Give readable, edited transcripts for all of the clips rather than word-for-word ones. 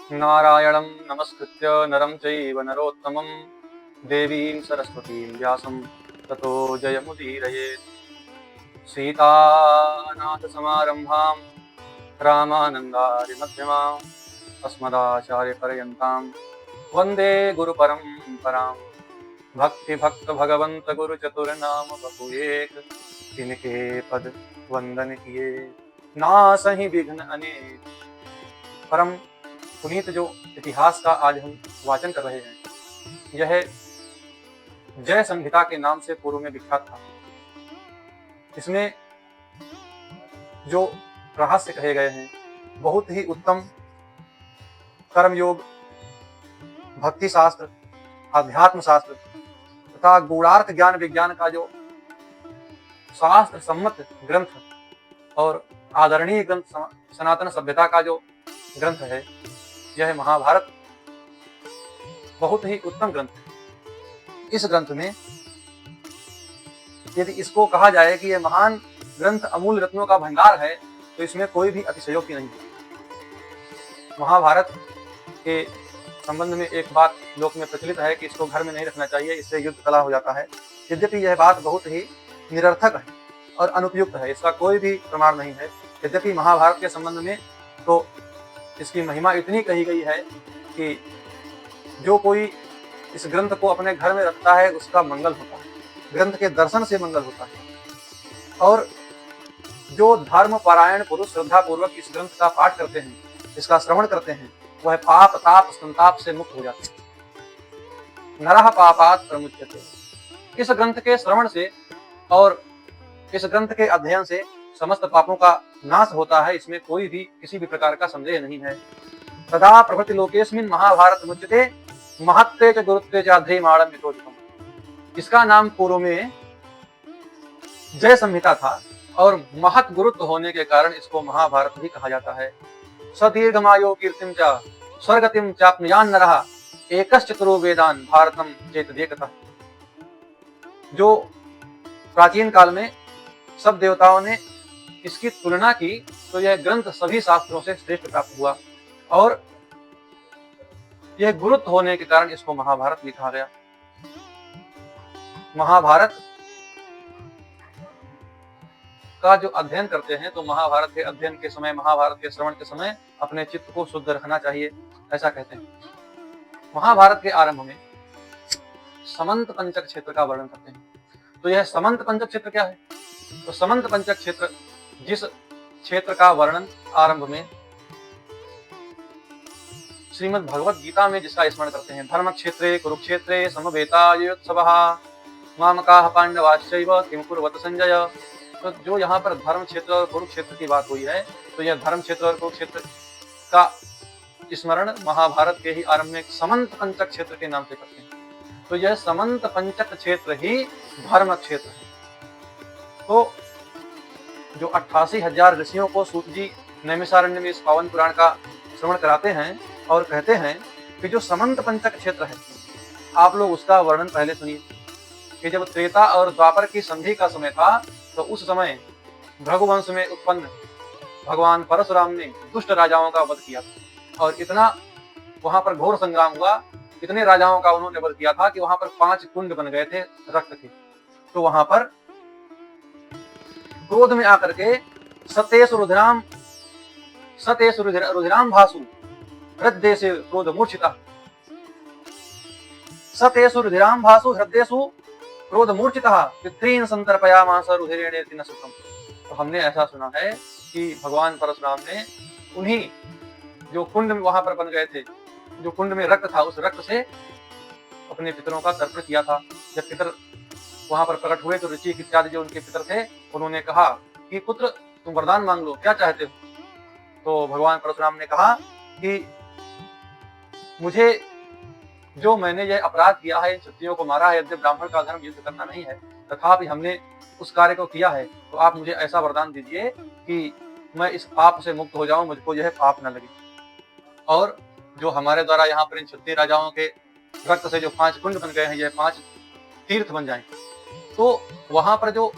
नारायणं नमस्कृत्य नरं चैव नरोत्तमं देवीं सरस्वतीं व्यासं ततो जयमुदीरयेत्। सीतानाथसमारम्भां रामानन्दादिमध्यमाम् अस्मदाचार्यपर्यन्तां वन्दे गुरुपरम्परां। भक्ति भगवंत गुरु चतुर्नाम बपुएक, तिनके पद वंदन किए नासहि विघ्न अनेक। परम पुनीत जो इतिहास का आज हम वाचन कर रहे हैं, यह जय संहिता के नाम से पूर्व में विख्यात था। इसमें जो रहस्य कहे गए हैं बहुत ही उत्तम कर्मयोग, भक्ति शास्त्र, अध्यात्म शास्त्र तथा गूढ़ार्थ ज्ञान विज्ञान का जो शास्त्र सम्मत ग्रंथ और आदरणीय ग्रंथ, सनातन सभ्यता का जो ग्रंथ है, यह महाभारत बहुत ही उत्तम ग्रंथ है। इस ग्रंथ में यदि इसको कहा जाए कि यह महान ग्रंथ अमूल रत्नों का भंडार है, तो इसमें कोई भी अतिशयोक्ति नहीं है। महाभारत के संबंध में एक बात लोक में प्रचलित है कि इसको घर में नहीं रखना चाहिए, इससे युद्ध कला हो जाता है। यद्यपि यह बात बहुत ही निरर्थक है और अनुपयुक्त है, इसका कोई भी प्रमाण नहीं है। यद्यपि महाभारत के संबंध में तो इसकी महिमा इतनी कही गई है कि जो कोई इस ग्रंथ को अपने घर में रखता है उसका मंगल होता है, ग्रंथ के दर्शन से मंगल होता है। और जो धर्म पारायण पुरुष श्रद्धा पूर्वक इस ग्रंथ का पाठ करते हैं, इसका श्रवण करते हैं, वह पाप ताप संताप से मुक्त हो जाते हैं। नरः पापात् प्रमुच्यते। इस ग्रंथ के श्रवण से और इस ग्रंथ के अध्ययन से समस्त पापों का नाश होता है, इसमें कोई भी किसी भी प्रकार का संदेह नहीं है। तदा प्रभृति लोकेस्मिन् महाभारत मुच्यते महत्त्वे च गुरुत्वे च अध्रेयमाणं यथोचितम्। इसका नाम पूर्व में जय संहिता था और महत् गुरुत्व होने के कारण इसको महाभारत भी कहा जाता है। सदीर्घमायो कीर्तिं च स्वर्गतिं चाप्नुयान् नरः एकश्चतुरो वेदान् भारतं चेतदेकतः। जो प्राचीन काल में सब देवताओं ने इसकी तुलना की तो यह ग्रंथ सभी शास्त्रों से श्रेष्ठ प्राप्त हुआ और यह गुरुत्व होने के कारण इसको महाभारत भी कहा गया। महाभारत का जो अध्ययन करते हैं तो महाभारत के अध्ययन के समय, महाभारत के श्रवण के समय अपने चित्त को शुद्ध रखना चाहिए, ऐसा कहते हैं। महाभारत के आरंभ में समंत पंचक क्षेत्र का वर्णन करते हैं। तो यह समंत पंचक क्षेत्र क्या है? तो समंत पंचक क्षेत्र जिस क्षेत्र का वर्णन आरंभ में श्रीमद् भगवत गीता में जिसका स्मरण करते हैं, धर्म क्षेत्रे कुरुक्षेत्रे समवेतायुत्सवः मामकाः पांडवाश्चैव किं कुर्वत संजय। तो जो यहाँ पर धर्म क्षेत्र और कुरुक्षेत्र की बात हुई है, तो यह धर्म क्षेत्र और कुरुक्षेत्र का स्मरण महाभारत के ही आरंभ में समंत पंचक क्षेत्र के नाम से करते हैं। तो यह समंत पंचक क्षेत्र ही धर्म क्षेत्र है। तो जो 88,000 ऋषियों को सूत जी नैमिषारण्य में इस पावन पुराण का श्रवण कराते हैं और कहते हैं कि जो समंत पंचक क्षेत्र है, आप लोग उसका वर्णन पहले सुनिए कि जब त्रेता और द्वापर की संधि का समय था, तो उस समय भृगुवंश में उत्पन्न भगवान परशुराम ने दुष्ट राजाओं का वध किया और इतना वहां पर घोर संग्राम हुआ, इतने राजाओं का उन्होंने वध किया था कि वहां पर 5 कुंड बन गए थे रक्त के। तो वहां पर क्रोध में आकर के सतेषु रुधिराम भासु हृदयेषु क्रोध मूर्छिता। सतेषु रुधिराम भासु हृदयेषु क्रोध मूर्छिता पितॄन् संतर्पयामास रुधिरेणेति न सुतम्। तो हमने ऐसा सुना है कि भगवान परशुराम ने उन्हीं जो कुंड में वहां पर बन गए थे, जो कुंड में रक्त था, उस रक्त से अपने पितरों का तर्पण किया था। जब पितर वहां पर प्रकट हुए तो ऋषि इत्यादि जो उनके पितर थे, उन्होंने कहा कि पुत्र तुम वरदान मांग लो, क्या चाहते हो? तो भगवान परशुराम ने कहा कि मुझे जो मैंने यह अपराध किया है, इन क्षत्रियों को मारा है, यद्यपि ब्राह्मण का धर्म युद्ध करना नहीं है, तथापि हमने उस कार्य को किया है, तो आप मुझे ऐसा वरदान दीजिए कि मैं इस पाप से मुक्त हो जाऊं, मुझको यह पाप न लगे। और जो हमारे द्वारा यहाँ पर इन क्षत्रिय राजाओं के रक्त से जो 5 कुंड बन गए हैं, यह 5 तीर्थ बन जाएं। तो वहां पर जो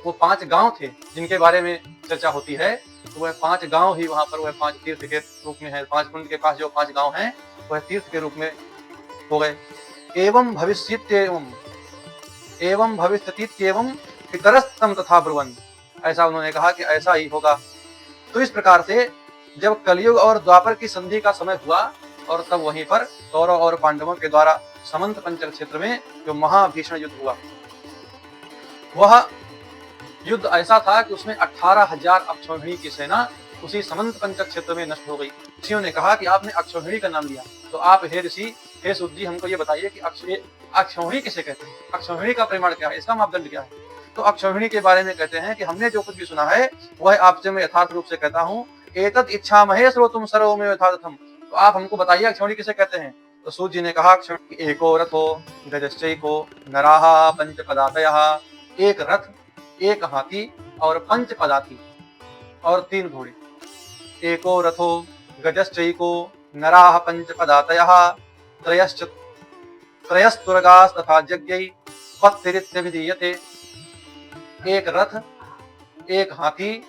वो 5 गांव थे जिनके बारे में चर्चा होती है, तो वह 5 गांव ही वहां पर वह 5 तीर्थ के रूप में है। 5 कुंड के पास जो 5 गांव हैं वह तीर्थ के रूप में हो गए। एवं भविष्यतीत्येवं पितरस्तम तथा ब्रुवन्, ऐसा उन्होंने कहा कि ऐसा ही होगा। तो इस प्रकार से जब कलयुग और द्वापर की संधि का समय हुआ और तब वहीं पर कौरव और पांडवों के द्वारा समंत पंचक क्षेत्र में जो महाभीषण युद्ध हुआ, वह युद्ध ऐसा था कि उसमें 18,000 अक्षौहिणी की सेना उसी समंत पंचक क्षेत्र में नष्ट हो गई। ऋषियों ने कहा कि आपने अक्षौहिणी का नाम लिया, तो आप हे ऋषि, हे सूत जी, हमको ये बताइए कि अक्षौहिणी किसे कहते हैं, अक्षौहिणी का परिमाण क्या है, इसका मापदंड क्या है। तो अक्षौहिणी के बारे में कहते हैं कि हमने जो कुछ भी सुना है वह आपसे मैं यथार्थ रूप से कहता हूँ। एतत् इच्छामहे श्रोतुम सर्वमेव यथार्थम, तो आप हमको बताइए अक्षौहिणी किसे कहते हैं। तो सूत जी ने कहा एको रथो गजश्चैको नराः पंचपदातयः, एक रथ, एक हाथी और 5 पदाती और 3 घोड़े। एको रथो गजश्चैको नराः पंचपदातयः त्रयस्तुरगास्तथा यज्ञै पत्तिरित्यभिधीयते। एक रथ, एक हाथी,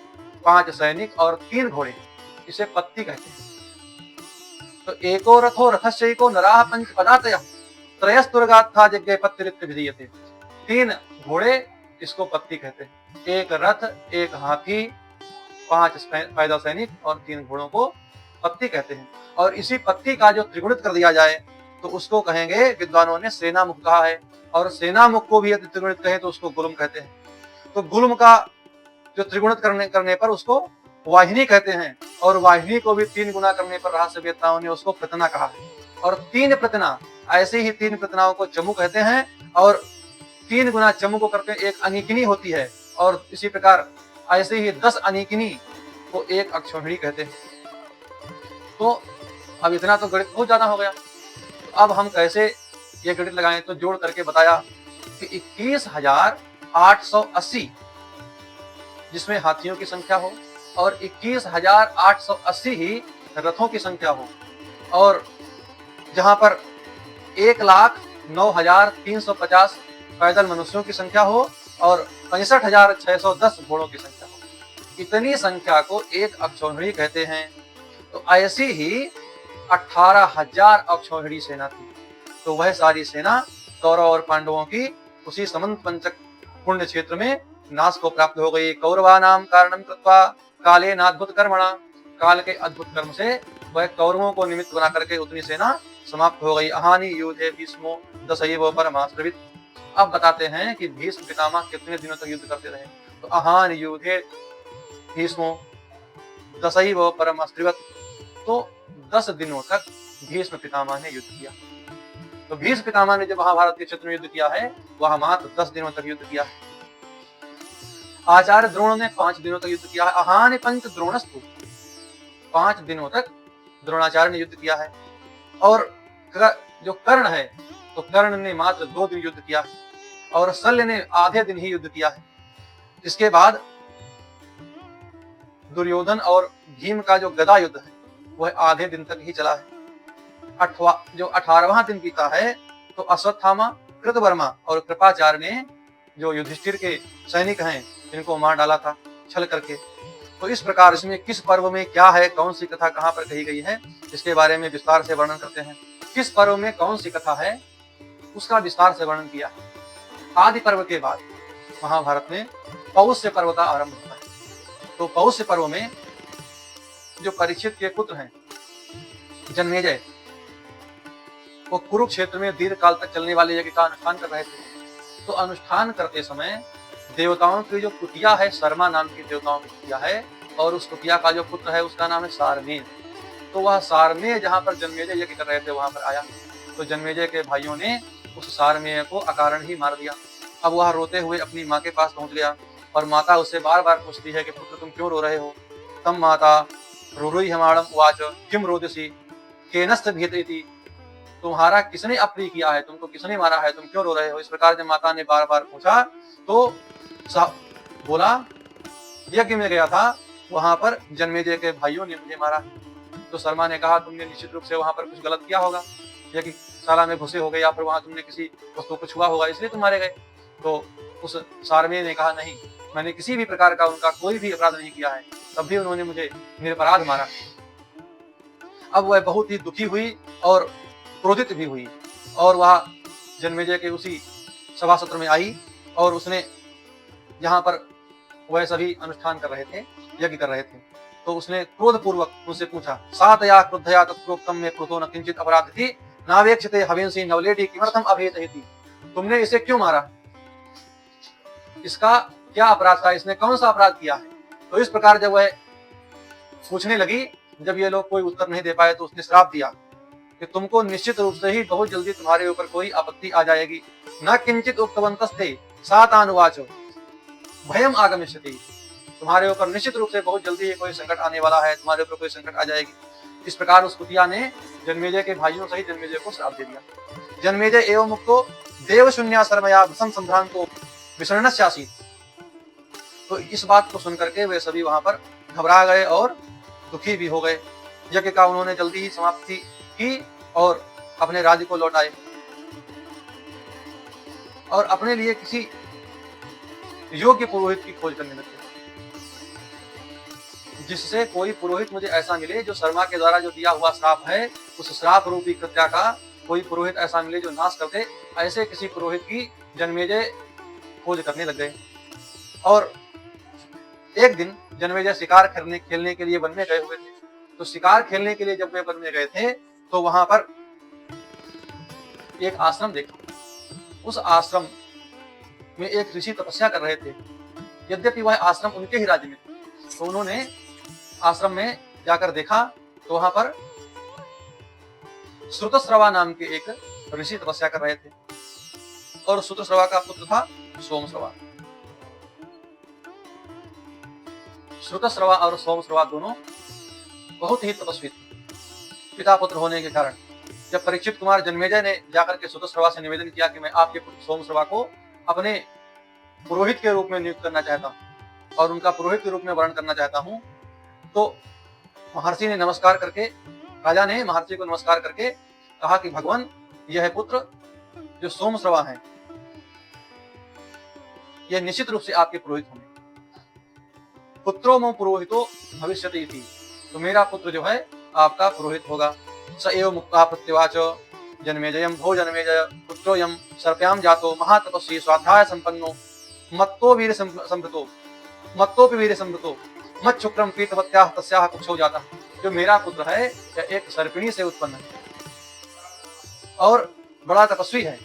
5 सैनिक और 3 घोड़े, इसे पत्ती कहते हैं। तो एको रथो रथश्चैको नराः पंचपदातयः त्रयस्तुरगास्तथा यज्ञै पत्तिरित्यभिधीयते, 3 घोड़े, इसको पत्ती कहते हैं। एक रथ, एक हाथी, 5 पैदल सैनिक और 3 घोड़ों को पत्ती कहते हैं। और इसी पत्ती का जो त्रिगुणित कर दिया जाए तो उसको कहेंगे, विद्वानों ने सेना मुख कहा है, और सेना मुख को भी यदि त्रिगुणित कहें तो उसको गुल्म कहते हैं। तो गुल्म का जो त्रिगुणित करने पर उसको वाहिनी कहते हैं, और वाहिनी को भी 3 गुना करने पर रहस्यवेत्ताओं ने उसको प्रतना कहा है। और 3 प्रतना, ऐसे ही 3 प्रतनाओं को चमू कहते हैं, और 3 गुना चमू को करते हैं एक अनिकिनी होती है, और इसी प्रकार ऐसे ही 10 अनिकिनी को एक अक्षौहिणी कहते हैं। तो अब इतना तो गणित बहुत ज्यादा हो गया, तो अब हम कैसे ये गणित लगाएं। तो जोड़ करके बताया कि 21,880 जिसमें हाथियों की संख्या हो, और 21,880 ही रथों की संख्या हो, और जहां पर 1,09,350 पैदल मनुष्यों की संख्या हो, और 65,610 घोड़ों की संख्या हो, इतनी संख्या को एक अक्षौहिणी कहते हैं। तो ऐसी ही 18,000 अक्षौहिणी सेना थी। तो वह सारी सेना कौरव और पांडवों की उसी समंत पंचक पुण्य क्षेत्र में नाश को प्राप्त हो गई। कौरवानाम कारणम कृत्वा काले नाद्भुत कर्मणा, काल के अद्भुत कर्म से वह कौरवों को निमित्त बना करके उतनी सेना समाप्त हो गई। अहानि युद्धे भीष्मो दशैव परमाश्रवित्। अब बताते हैं कि भीष्म पितामह कितने दिनों तक युद्ध करते रहे। तो अहानि युद्धे भीष्मो दशैव परमाश्रवित्, तो 10 दिनों तक भीष्म पितामह ने युद्ध किया। तो भीष्म पितामह ने जब महाभारत के क्षेत्र में युद्ध किया है वह मात्र 10 दिनों तक युद्ध किया है। आचार्य द्रोण ने 5 दिनों तक युद्ध किया है। अहानि पंच द्रोणस्तु, 5 दिनों तक द्रोणाचार्य ने युद्ध किया है। और जो कर्ण है, तो कर्ण ने मात्र 2 दिन युद्ध किया है, और शल्य ने आधे दिन ही युद्ध किया है। इसके बाद दुर्योधन और भीम का जो गदा युद्ध है वह आधे दिन तक ही चला है। 18वां दिन बीता है तो अश्वत्थामा, कृतवर्मा और कृपाचार्य ने जो युधिष्ठिर के सैनिक हैं इनको मार डाला था छल करके। तो इस प्रकार इसमें किस पर्व में क्या है, कौन सी कथा कहाँ पर कही गई है, इसके बारे में विस्तार से वर्णन करते हैं। किस पर्व में कौन सी कथा है उसका विस्तार से वर्णन किया। आदि पर्व के बाद महाभारत में पौष्य पर्व का आरंभ होता है। तो पौष्य पर्व में जो परीक्षित के पुत्र हैं जन्मेजय, वो कुरुक्षेत्र में दीर्घ काल तक चलने वाले यज्ञ का अनुष्ठान कर रहे थे। तो अनुष्ठान करते समय देवताओं की जो कुटिया है, शर्मा नाम की देवताओं की कुटिया है, और उस कुटिया का जो पुत्र है उसका नाम है सारमेय। तो वह सारमेय जहाँ पर जन्मेजय यज्ञ कर रहे थे वहां पर आया। तो जन्मेजय के भाइयों ने उस सारमेय को अकारण ही मार दिया। अब वह रोते हुए अपनी माँ के पास पहुंच गया, और माता उससे बार बार पूछती है कि पुत्र तुम क्यों रो रहे हो। तम माता रुरुई हमाड़म उवाच किम रोदसी केनस्त भीति, तुम्हारा किसने अप्रिय किया है, तुमको किसने मारा है, तुम क्यों रो रहे हो। इस प्रकार जब माता ने बार बार पूछा तो बोला यज्ञ में गया था, वहां पर जन्मेजय के भाइयों ने मुझे मारा। तो शर्मा ने कहा तुमने निश्चित रूप से वहां पर कुछ गलत किया होगा, यज्ञ शाला में घुसे हो गए, या फिर वहां तुमने किसी वस्तु को छुआ होगा इसलिए तुम मारे गए। तो उस सारमेय ने कहा नहीं, मैंने किसी भी प्रकार का उनका कोई भी अपराध नहीं किया है, तब भी उन्होंने मुझे निरपराध मारा। अब वह बहुत ही दुखी हुई और क्रोधित भी हुई और वह जन्मेजय के उसी सभा सत्र में आई और उसने जहाँ पर वह सभी अनुष्ठान कर रहे थे, यज्ञ कर रहे थे, तो उसने क्रोध पूर्वक उनसे पूछा, सातया क्रुद्धया तत्प्रोक्तम में क्रोधो न किंचित अपराधति नावेक्षते हविंसी नवलेटी किमर्थम अभेदयति। तुमने इसे क्यों मारा, इसका क्या अपराध था, इसने कौन सा अपराध किया है। तो इस प्रकार जब वह पूछने लगी, जब ये लोग कोई उत्तर नहीं दे पाए, तो उसने श्राप दिया कि तुमको निश्चित रूप से ही बहुत जल्दी तुम्हारे ऊपर कोई आपत्ति आ जाएगी। न किंचित उक्तवन्तस्ते सातानुवाचो भयम आगमिष्यति। तुम्हारे ऊपर निश्चित रूप से बहुत जल्दी कोई संकट आने वाला है, तुम्हारे ऊपर कोई संकट आ जाएगी। इस प्रकार उस कुतिया ने जन्मेजय के भाइयों सहित जन्मेजय को श्राप दे दिया। जन्मेजय एवं मुक्तो देव शून्या शर्मया भसम संभ्रांतो विषण्णस्यासीत्। तो इस बात को सुनकर के वे सभी वहां पर घबरा गए और दुखी भी हो गए। यज्ञ का उन्होंने जल्दी ही समाप्ति की और अपने राज्य को लौटाए और अपने लिए किसी योग्य पुरोहित की खोज करने लगे, जिससे कोई पुरोहित मुझे ऐसा मिले जो शर्मा के द्वारा जो दिया हुआ श्राप है, उस श्राप रूपी कृत्या का कोई पुरोहित ऐसा मिले जो नाश कर दे। ऐसे किसी पुरोहित की जन्मेजय खोज करने लग गए। और एक दिन जन्मेजय शिकार खेलने के लिए वन में गए हुए थे। तो शिकार खेलने के लिए जब वे वन में गए थे, तो वहां पर एक आश्रम देखा। उस आश्रम में एक ऋषि तपस्या कर रहे थे। यद्यपि वह आश्रम उनके ही राज्य में था, तो उन्होंने आश्रम में जाकर देखा, तो वहां पर श्रुतश्रवा नाम के एक ऋषि तपस्या कर रहे थे और श्रुतश्रवा का पुत्र था सोमश्रवा। श्रुतश्रवा और सोमश्रवा दोनों बहुत ही तपस्वी थे, पिता पुत्र होने के कारण। जब परीक्षित कुमार जन्मेजय ने जाकर के श्रुतश्रवा से निवेदन किया कि मैं आपके पुत्र सोमश्रवा को अपने पुरोहित के रूप में नियुक्त करना चाहता हूं और उनका पुरोहित के रूप में वर्ण करना चाहता हूं, तो महर्षि ने नमस्कार करके, राजा ने महर्षि को नमस्कार करके कहा कि भगवान, यह पुत्र जो सोमश्रवा है, यह निश्चित रूप से आपके पुरोहित होंगे। पुत्रो मो पुरोहितो भविष्यति इति। तो मेरा पुत्र जो है आपका पुरोहित होगा। स एव मुक्ता प्रत्युवाच जन्मेजयं भो जन्मेजय पुत्रोऽयं सर्प्यां जातो महातपस्वी स्वाध्याय संपन्नो मत्तोपि वीर संभृतो मच्छुक्रम पीतवत्याः तस्याः कुक्षौ जाता। जो मेरा पुत्र है यह एक सर्पिणी से उत्पन्न है और बड़ा तपस्वी है।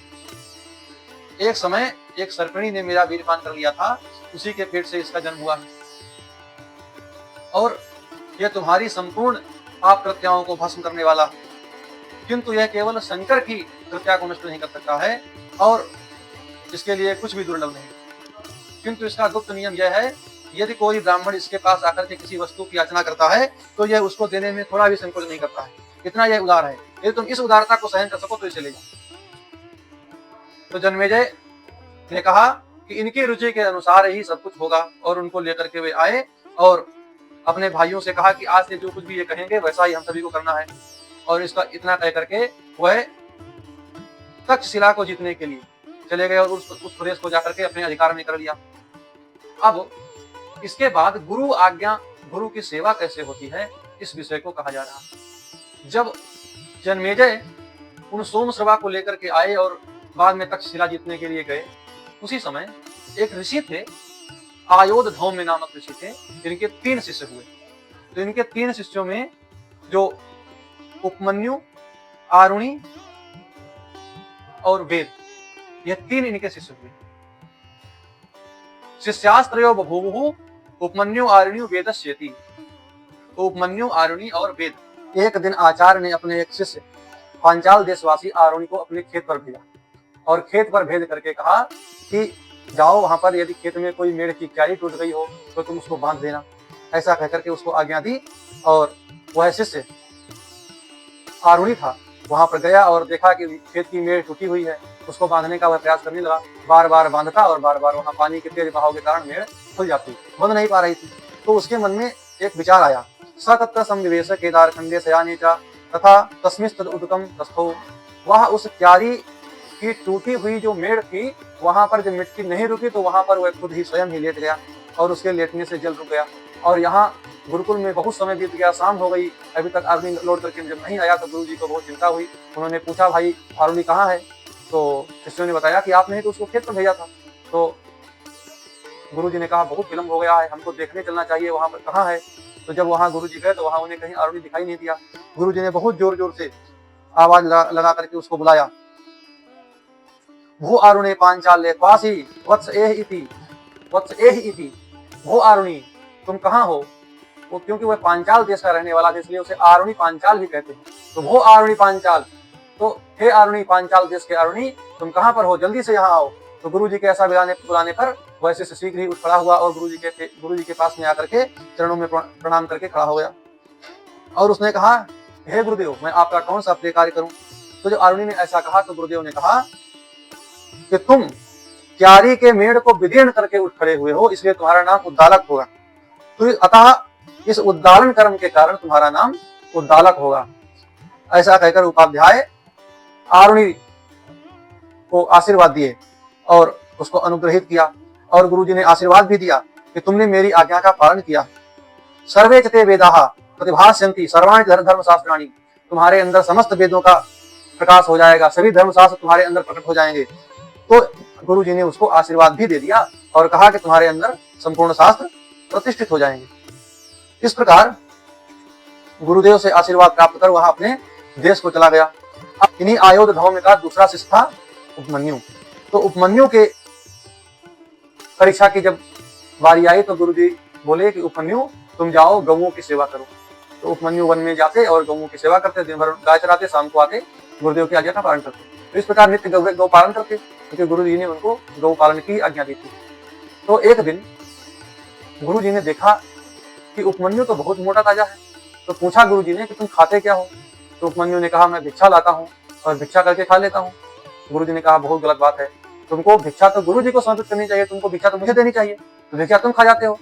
एक समय एक सर्पिणी ने मेरा वीरपान कर लिया था, उसी के पेट से इसका जन्म हुआ है और यह तुम्हारी संपूर्ण पाप कृत्याओं को भस्म करने वाला है, किंतु यह केवल शंकर की कृत्या को नष्ट नहीं कर सकता है और इसके लिए कुछ भी दुर्लभ नहीं। किंतु इसका गुप्त नियम यह है, यदि कोई ब्राह्मण इसके पास आकर के किसी वस्तु की याचना करता है तो यह उसको देने में थोड़ा भी संकोच नहीं करता है। इतना यह उदार है। यदि तुम इस उदारता को सहन कर सको तो इसे ले जाओ। तो जन्मेजय ने कहा कि इनकी रुचि के अनुसार ही सब कुछ होगा और उनको लेकर के वे आए और अपने भाइयों से कहा कि आज से जो कुछ भी ये कहेंगे वैसा ही हम सभी को करना है। और इसका इतना कह करके वह तक्षशिला को जीतने के लिए चले गए और उस प्रदेश को जाकर के अपने अधिकार में कर लिया। अब इसके बाद गुरु आज्ञा, गुरु की सेवा कैसे होती है, इस विषय को कहा जा रहा है। जब जन्मेजय उन सोमश्रवा को लेकर के आए और बाद में तक्षशिला जीतने के लिए गए, उसी समय एक ऋषि थे, आयोध धौम्य नामक ऋषि थे, जिनके 3 शिष्य हुए। तो इनके 3 शिष्यों में जो उपमन्यु, आरुणि और वेद, यह 3 इनके शिष्य हुए। शिष्यास्त्रयो बभूवुः उपमन्यु आरुणि वेदस्येति। तो उपमन्यु, आरुणि और वेद। एक दिन आचार्य ने अपने एक शिष्य पांचाल देशवासी आरुणि को अपने खेत पर भेजा और खेत पर भेज करके कहा कि जाओ, वहां पर यदि खेत में कोई मेढ़ की क्यारी टूट गई हो तो तुम उसको बांध देना। ऐसा कहकर के उसको आज्ञा दी और वह शिष्य आरुणि था, वहां पर गया और देखा कि खेत की मेढ़ टूटी हुई है। उसको बांधने का वह प्रयास करने लगा, बार बार बांधता और बार बार वहां पानी के तेज बहाव के कारण मेढ़ खुल जाती, बंध नहीं पा रही थी। तो उसके मन में एक विचार आया, स तत्र संविवेश केदार खंडे शयाने च तथा तस्मिंस्तद उदकम तस्थो। वह उस क्यारी की टूटी हुई जो मेढ़ थी, वहां पर जब मिट्टी नहीं रुकी तो वहां पर वह खुद ही स्वयं ही लेट गया और उसके लेटने से जल रुक गया। और यहाँ गुरुकुल में बहुत समय बीत गया, शाम हो गई, अभी तक आदमी लौट करके जब नहीं आया तो गुरुजी को बहुत चिंता हुई। उन्होंने पूछा, भाई आरुणि कहाँ है? तो शिष्यों ने बताया कि आपने तो उसको खेत पर भेजा था। तो गुरुजी ने कहा, बहुत विलम्ब हो गया है, हमको देखने चलना चाहिए, वहां पर कहाँ है? तो जब वहां गुरुजी गए तो वहां उन्हें कहीं आरुणि दिखाई नहीं दिया। गुरुजी ने बहुत जोर जोर से आवाज लगा करके उसको बुलाया, भू आरुणे पांचाल्य क्वासी वत्स एह इति, भू आरुणि तुम कहाँ हो? वो क्योंकि वह पांचाल देश का रहने वाला था, इसलिए उसे आरुणि पांचाल भी कहते हैं। तो वो आरुणि पांचाल, तो हे आरुणि पांचाल देश के आरुणि, तुम कहाँ पर हो? जल्दी से यहाँ आओ। तो गुरुजी के ऐसा बुलाने पर वह शिष्य शीघ्र ही उठ खड़ा हुआ और गुरुजी के पास में आकर के चरणों में प्रणाम करके खड़ा हो गया। और उसने कहा, हे गुरुदेव, मैं आपका कौन सा प्रिय कार्य करूं? तो जब आरुणि ने ऐसा कहा तो गुरुदेव ने कहा कि तुम क्यारी के मेढ़ को विदीर्ण करके उठ खड़े हुए हो, इसलिए तुम्हारा नाम उद्दालक होगा। तो अतः इस उद्दालन कर्म के कारण तुम्हारा नाम उद्दालक होगा। ऐसा कहकर उपाध्याय आरुणि को आशीर्वाद दिए और उसको अनुग्रहित किया। और गुरुजी ने आशीर्वाद भी दिया कि तुमने मेरी आज्ञा का पालन किया। सर्वे च ते वेदाः प्रतिभास्यन्ति सर्वाणि धर्मशास्त्राणि, तुम्हारे अंदर समस्त वेदों का प्रकाश हो जाएगा, सभी धर्मशास्त्र तुम्हारे अंदर प्रकट हो जाएंगे। तो गुरुजी ने उसको आशीर्वाद भी दे दिया और कहा कि तुम्हारे अंदर संपूर्ण शास्त्र प्रतिष्ठित हो जाएंगे। इस प्रकार गुरुदेव से आशीर्वाद प्राप्त कर वह अपने देश को चला गया। इन्हीं आयोध धौम्य का दूसरा शिष्य था उपमन्यु। तो उपमन्यु के परीक्षा की जब बारी आई तो गुरुजी बोले कि उपमन्यु तुम जाओ गौओं की सेवा करो। तो उपमन्यु वन में जाते और गौओं की सेवा करते, दिन भर गाय चराते, शाम को आते गुरुदेव की आज्ञा का पालन करते। तो इस प्रकार नित्य गौ पालन करते, क्योंकि गुरुजी ने उनको गौ पालन की आज्ञा दी थी। तो एक दिन गुरुजी ने देखा कि उपमन्यु तो बहुत मोटा ताजा है। तो पूछा गुरुजी ने कि तुम खाते क्या हो? तो उपमन्यु ने कहा, मैं भिक्षा लाता हूँ और भिक्षा करके खा लेता हूँ। गुरुजी ने कहा, बहुत गलत बात है, तुमको भिक्षा तो गुरुजी को समर्पित करनी चाहिए, तुमको भिक्षा तो मुझे देनी चाहिए, तो भिक्षा तुम खा जाते हो,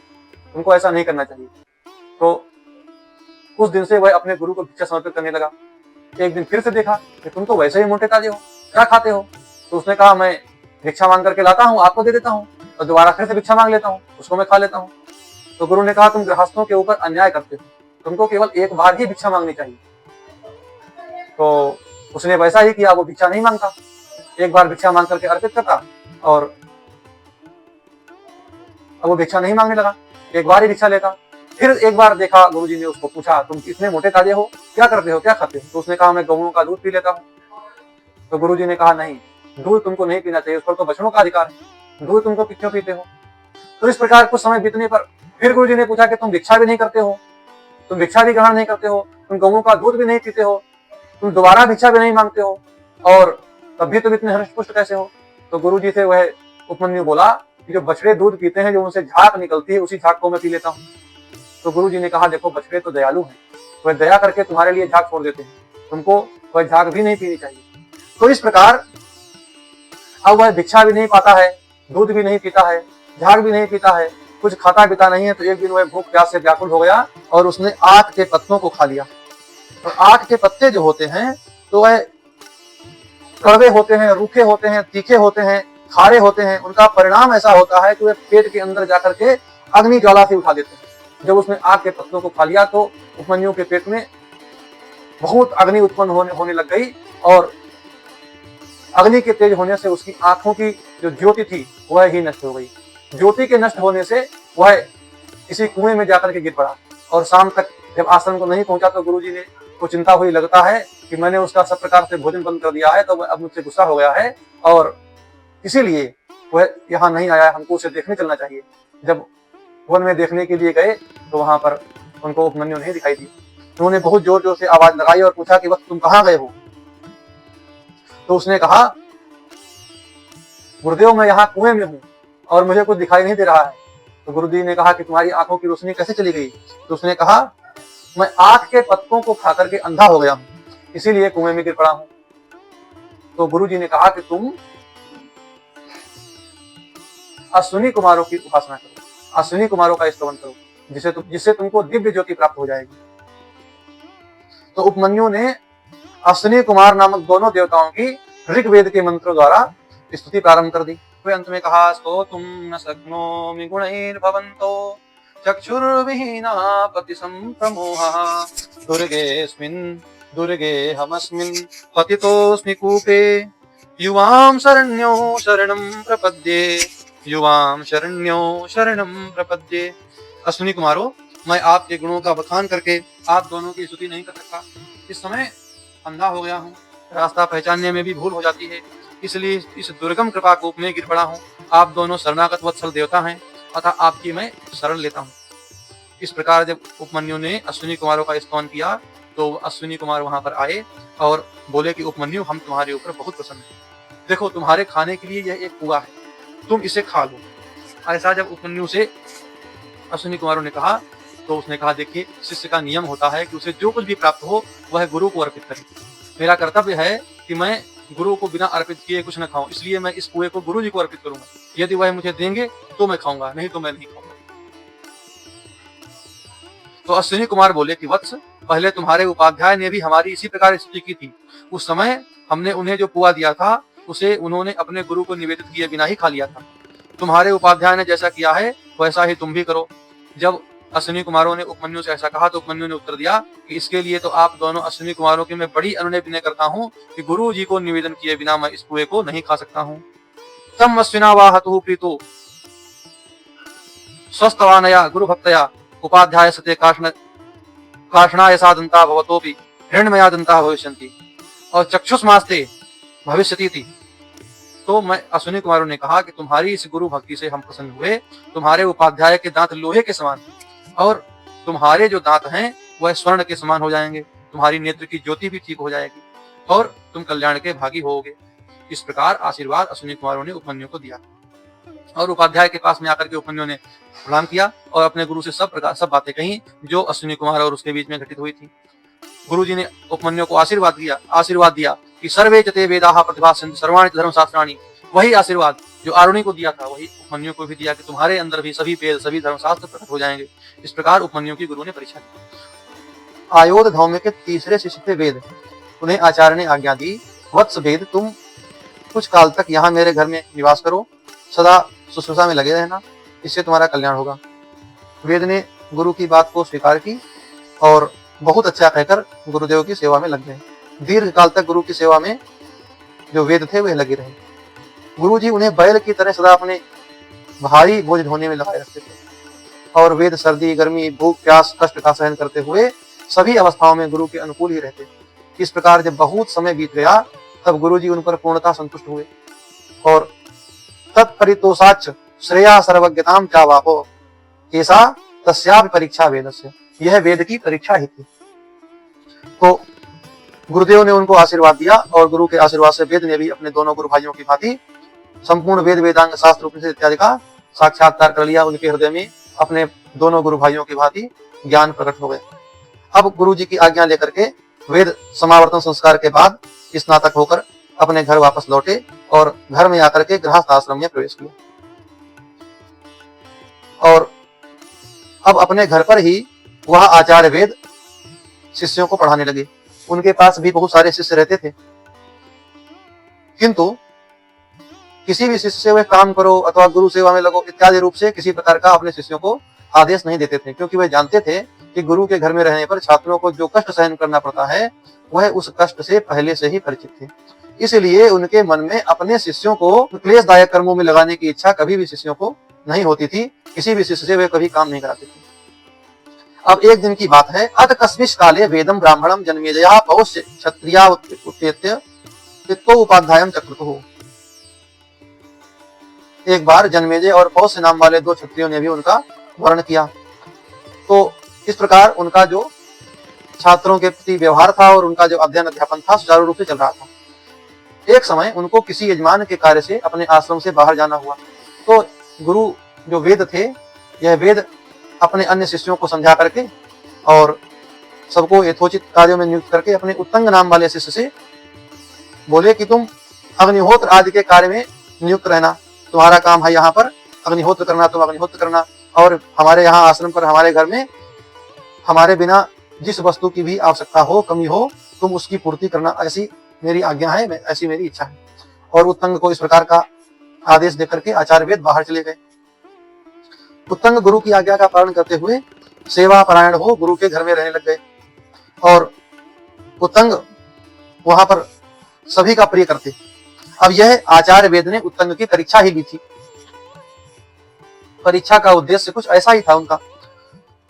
तुमको ऐसा नहीं करना चाहिए। तो उस दिन से वह अपने गुरु को भिक्षा समर्पित करने लगा। एक दिन फिर से देखा कि तुम तो वैसे ही मोटे ताजे हो, क्या खाते हो? तो उसने कहा, मैं भिक्षा मांग करके लाता हूँ, आपको दे देता हूँ, और दोबारा फिर से भिक्षा मांग लेता हूँ, उसको मैं खा लेता हूँ। तो गुरु ने कहा, तुम गृहस्थों के ऊपर अन्याय करते हो, तुमको केवल एक बार ही भिक्षा मांगनी चाहिए। तो उसने वैसा ही किया, वो भिक्षा नहीं मांगता, एक बार भिक्षा मांग करके अर्पित करता और अब वो भिक्षा नहीं मांगने लगा, एक बार ही भिक्षा लेता। फिर एक बार देखा, गुरुजी ने उसको पूछा, तुम कितने मोटे ताजे हो, क्या करते हो, क्या खाते हो? तो उसने कहा, मैं गौओं का दूध पी लेता हूँ। तो गुरुजी ने कहा, नहीं, दूध तुमको नहीं पीना चाहिए, उस पर तो बछड़ों का अधिकार है, दूध तुमको क्यों पीते हो? तो इस प्रकार कुछ समय बीतने पर फिर गुरुजी ने पूछा कि तुम भिक्षा भी नहीं करते हो, तुम भिक्षा भी ग्रहण नहीं करते हो, तुम गौओं का दूध भी नहीं पीते हो, तुम दोबारा भिक्षा भी नहीं मांगते हो, और तब भी तुम इतने हृष्ट पुष्ट कैसे हो? तो गुरुजी से वह उपमन्यु बोला कि जो बछड़े दूध पीते हैं, जो उनसे झाग निकलती है, उसी झाग को मैं पी लेता हूँ। तो गुरुजी ने कहा, देखो बछड़े तो दयालु हैं, वह दया करके तुम्हारे लिए झाग छोड़ देते हैं, तुमको वह झाग भी नहीं पीनी चाहिए। तो इस प्रकार अब वह भिक्षा भी नहीं पाता है, दूध भी नहीं पीता है, झाग भी नहीं पीता है, कुछ खाता पीता नहीं है। तो एक दिन वह भूख प्यास से व्याकुल हो गया और उसने आक के पत्तों को खा लिया। और आक के पत्ते जो होते हैं तो वह कड़वे होते हैं, रूखे होते हैं, तीखे होते हैं, खारे होते हैं। उनका परिणाम ऐसा होता है कि वह पेट के अंदर जाकर के अग्नि ज्वाला से उठा देते हैं। जब उसने आक के पत्तों को खा लिया तो उपमन्यु के पेट में बहुत अग्नि उत्पन्न होने लग गई और अग्नि के तेज होने से उसकी आंखों की जो ज्योति थी वह ही नष्ट हो गई। ज्योति के नष्ट होने से वह किसी कुएं में जाकर के गिर पड़ा और शाम तक जब आश्रम को नहीं पहुंचा तो गुरुजी ने को चिंता हुई, लगता है कि मैंने उसका सब प्रकार से भोजन बंद कर दिया है, तो वह अब मुझसे गुस्सा हो गया है और इसीलिए वह यहाँ नहीं आया, हमको उसे देखने चलना चाहिए। जब वन में देखने के लिए गए तो वहां पर उनको उपमन्यु नहीं दिखाई दी। उन्होंने बहुत जोर जोर से आवाज लगाई और पूछा कि वक्त तुम कहाँ गए हो? तो उसने कहा, गुरुदेव मैं यहाँ कुएं में हूँ और मुझे कुछ दिखाई नहीं दे रहा है। तो गुरुजी ने कहा कि तुम्हारी आंखों की रोशनी कैसे चली गई? तो उसने कहा, मैं आक के पत्तों को खा करके अंधा हो गया हूँ, इसीलिए कुएं में गिर पड़ा हूँ। तो गुरुजी ने कहा कि तुम अश्विनी कुमारों की उपासना करो, अश्विनी कुमारों का स्तवन करो, जिससे तुमको दिव्य ज्योति प्राप्त हो जाएगी। तो उपमन्यु ने अश्विनी कुमार नामक दोनों देवताओं की ऋग्वेद के मंत्रों द्वारा स्तुति प्रारंभ कर दी। वे अंत में कहा, स्तोतुं न शक्नोमि गुणैर्भवन्तो चक्षुर्विहीनः पतिसम्प्रमोहः दुर्गेऽस्मिन् दुर्गेऽहमस्मिन् पतितोऽस्मि कूपे युवां शरण्यो शरणं प्रपद्ये युवां शरण्यो शरणं प्रपद्ये। अश्विनी कुमारों, मैं आपके गुणों का बखान करके आप दोनों की स्तुति नहीं कर सकता। इस समय अंधा हो गया हूँ, रास्ता पहचानने में भी भूल हो जाती है, इसलिए इस दुर्गम कृपा कूप में गिर पड़ा हूँ। आप दोनों शरणागत वत्सल देवता हैं, अतः आपकी मैं शरण लेता हूँ। इस प्रकार जब उपमन्यु ने अश्विनी कुमारों का स्तवन किया तो अश्विनी कुमार वहां पर आए और बोले कि उपमन्यु, हम तुम्हारे ऊपर बहुत प्रसन्न हैं। देखो, तुम्हारे खाने के लिए यह एक कुआ है, तुम इसे खा लो। ऐसा जब उपमन्यु से अश्विनी कुमारों ने कहा तो उसने कहा, देखिए, शिष्य का नियम होता है कि उसे जो कुछ भी प्राप्त हो वह गुरु को अर्पित करे। मेरा कर्तव्य है कि मैं गुरु को बिना अर्पित किए कुछ न खाऊं, इसलिए मैं इस कुएं को गुरु जी को अर्पित करूंगा। यदि वह मुझे देंगे तो मैं खाऊंगा, नहीं तो मैं नहीं खाऊंगा। तो अश्विनी कुमार बोले कि वत्स, पहले तुम्हारे उपाध्याय ने भी हमारी इसी प्रकार स्तुति की थी। उस समय हमने उन्हें जो पुआ दिया था उसे उन्होंने अपने गुरु को निवेदित किए बिना ही खा लिया था। तुम्हारे उपाध्याय ने जैसा किया है वैसा ही तुम भी करो। जब अश्विनी कुमारों ने उपमन्यु से ऐसा कहा तो उपमन्यु ने उत्तर दिया कि इसके लिए तो आप दोनों अश्विनी कुमारों की मैं बड़ी अनुनय विनय करता हूँ कि गुरु जी को निवेदन किए बिना मैं इस कुएं को नहीं खा सकता हूँ। तम अश्विना वाहतु प्रीतो स्वस्थवानया गुरु भक्तया उपाध्याय सते काष्णाय साधनता भवतोपि हिरण्मया दंता भविष्यन्ति और चक्षुष्मास्ते भविष्यति थी। तो मैं अश्विनी कुमारों ने कहा कि तुम्हारी इस गुरु भक्ति से हम प्रसन्न हुए। तुम्हारे उपाध्याय के दांत लोहे के समान और तुम्हारे जो दांत हैं वह स्वर्ण के समान हो जाएंगे। तुम्हारी नेत्र की ज्योति भी ठीक हो जाएगी और तुम कल्याण के भागी होगे। इस प्रकार आशीर्वाद अश्विनी कुमारों ने उपमन्यु को दिया और उपाध्याय के पास में आकर के उपमन्यु ने प्रणाम किया और अपने गुरु से सब बातें कही जो अश्विनी कुमार और उसके बीच में घटित हुई थी। गुरु जी ने उपमन्यु को आशीर्वाद दिया कि सर्वे चते वेदाः प्रतिभासन्ति सर्वाणि धर्मशास्त्राणि। वही आशीर्वाद जो आरुणि को दिया था वही उपमन्यु को भी दिया कि तुम्हारे अंदर भी सभी वेद सभी धर्मशास्त्र प्रकट हो जाएंगे। इस प्रकार उपमन्यु की गुरु ने परीक्षा दी। आयोध धौम्य के तीसरे शिष्य थे वेद। उन्हें आचार्य ने आज्ञा दी, वत्स वेद, तुम कुछ काल तक यहाँ मेरे घर में निवास करो, सदा शुश्रूषा में लगे रहना, इससे तुम्हारा कल्याण होगा। वेद ने गुरु की बात को स्वीकार की और बहुत अच्छा कहकर गुरुदेव की सेवा में लग गए। दीर्घ काल तक गुरु की सेवा में जो वेद थे वे लगे रहे। गुरु जी उन्हें बैल की तरह सदा अपने भारी बोझ ढोने में लगाए रखते थे और वेद सर्दी गर्मी भूख प्यास कष्ट का सहन करते हुए सभी अवस्थाओं में गुरु के अनुकूल ही रहते। इस प्रकार जब बहुत समय बीत गया तब गुरु जी उन पर पूर्णतः संतुष्ट हुए और तत्परितोषाच श्रेया सर्वज्ञताम चावाहो ऐसा तस्यापि परीक्षा वेदस्य। यह वेद की परीक्षा ही थी। तो गुरुदेव ने उनको आशीर्वाद दिया और गुरु के आशीर्वाद से वेद ने भी अपने दोनों गुरु भाइयों की भांति संपूर्ण वेद वेदांग शास्त्र उपनिषद इत्यादि का साक्षात्कार कर लिया। उनके हृदय में अपने दोनों गुरु भाइयों की भांति ज्ञान प्रकट हो गए। अब गुरु जी की आज्ञा लेकर के वेद समावर्तन संस्कार के बाद स्नातक होकर अपने घर वापस लौटे और घर में आकर के गृहस्थ आश्रम में प्रवेश किया और अब अपने घर पर ही वह आचार्य वेद शिष्यों को पढ़ाने लगे। उनके पास भी बहुत सारे शिष्य रहते थे, किंतु किसी भी शिष्य से वे काम करो अथवा गुरु सेवा में लगो इत्यादि रूप से किसी प्रकार का अपने शिष्यों को आदेश नहीं देते थे, क्योंकि वे जानते थे कि गुरु के घर में रहने पर छात्रों को जो कष्ट सहन करना पड़ता है वह उस कष्ट से पहले से ही परिचित थे। इसलिए उनके मन में अपने शिष्यों को क्लेशदायक कर्मों में लगाने की इच्छा कभी भी शिष्यों को नहीं होती थी। किसी भी शिष्य से वे कभी काम नहीं कराते थे। अब एक दिन की बात है, अत कस्मिंश्च काले वेदम ब्राह्मणम जन्मेजयः पौष्य क्षत्रिया उत्पेत्य चित्तो उपाध्यायम चक्रतुः। एक बार जन्मेजय और पौष्य नाम वाले दो क्षत्रियों ने भी उनका वर्ण किया। तो इस प्रकार उनका जो छात्रों के प्रति व्यवहार था और उनका जो अध्ययन अध्यापन था सुचारू रूप से चल रहा था। एक समय उनको किसी यजमान के कार्य से अपने आश्रम से बाहर जाना हुआ। तो गुरु जो वेद थे, यह वेद अपने अन्य शिष्यों को समझा करके और सबको यथोचित कार्यों में नियुक्त करके अपने उत्तंग नाम वाले शिष्य से बोले कि तुम अग्निहोत्र आदि के कार्य में नियुक्त रहना, तुम्हारा काम है यहाँ पर अग्निहोत्र करना, तुम अग्निहोत्र करना और हमारे यहाँ आश्रम पर हमारे घर में हमारे बिना जिस वस्तु की भी आवश्यकता हो कमी हो तुम उसकी पूर्ति करना, ऐसी मेरी आज्ञा है, ऐसी मेरी इच्छा है। और उत्तंग को इस प्रकार का आदेश देकर के आचार्य वेद बाहर चले गए। उत्तंग गुरु की आज्ञा का पालन करते हुए सेवा परायण हो गुरु के घर में रहने लग गए और उत्तंग वहां पर सभी का प्रिय करते। अब यह आचार्य वेद ने उत्तंग की परीक्षा ही ली थी। परीक्षा का उद्देश्य कुछ ऐसा ही था उनका।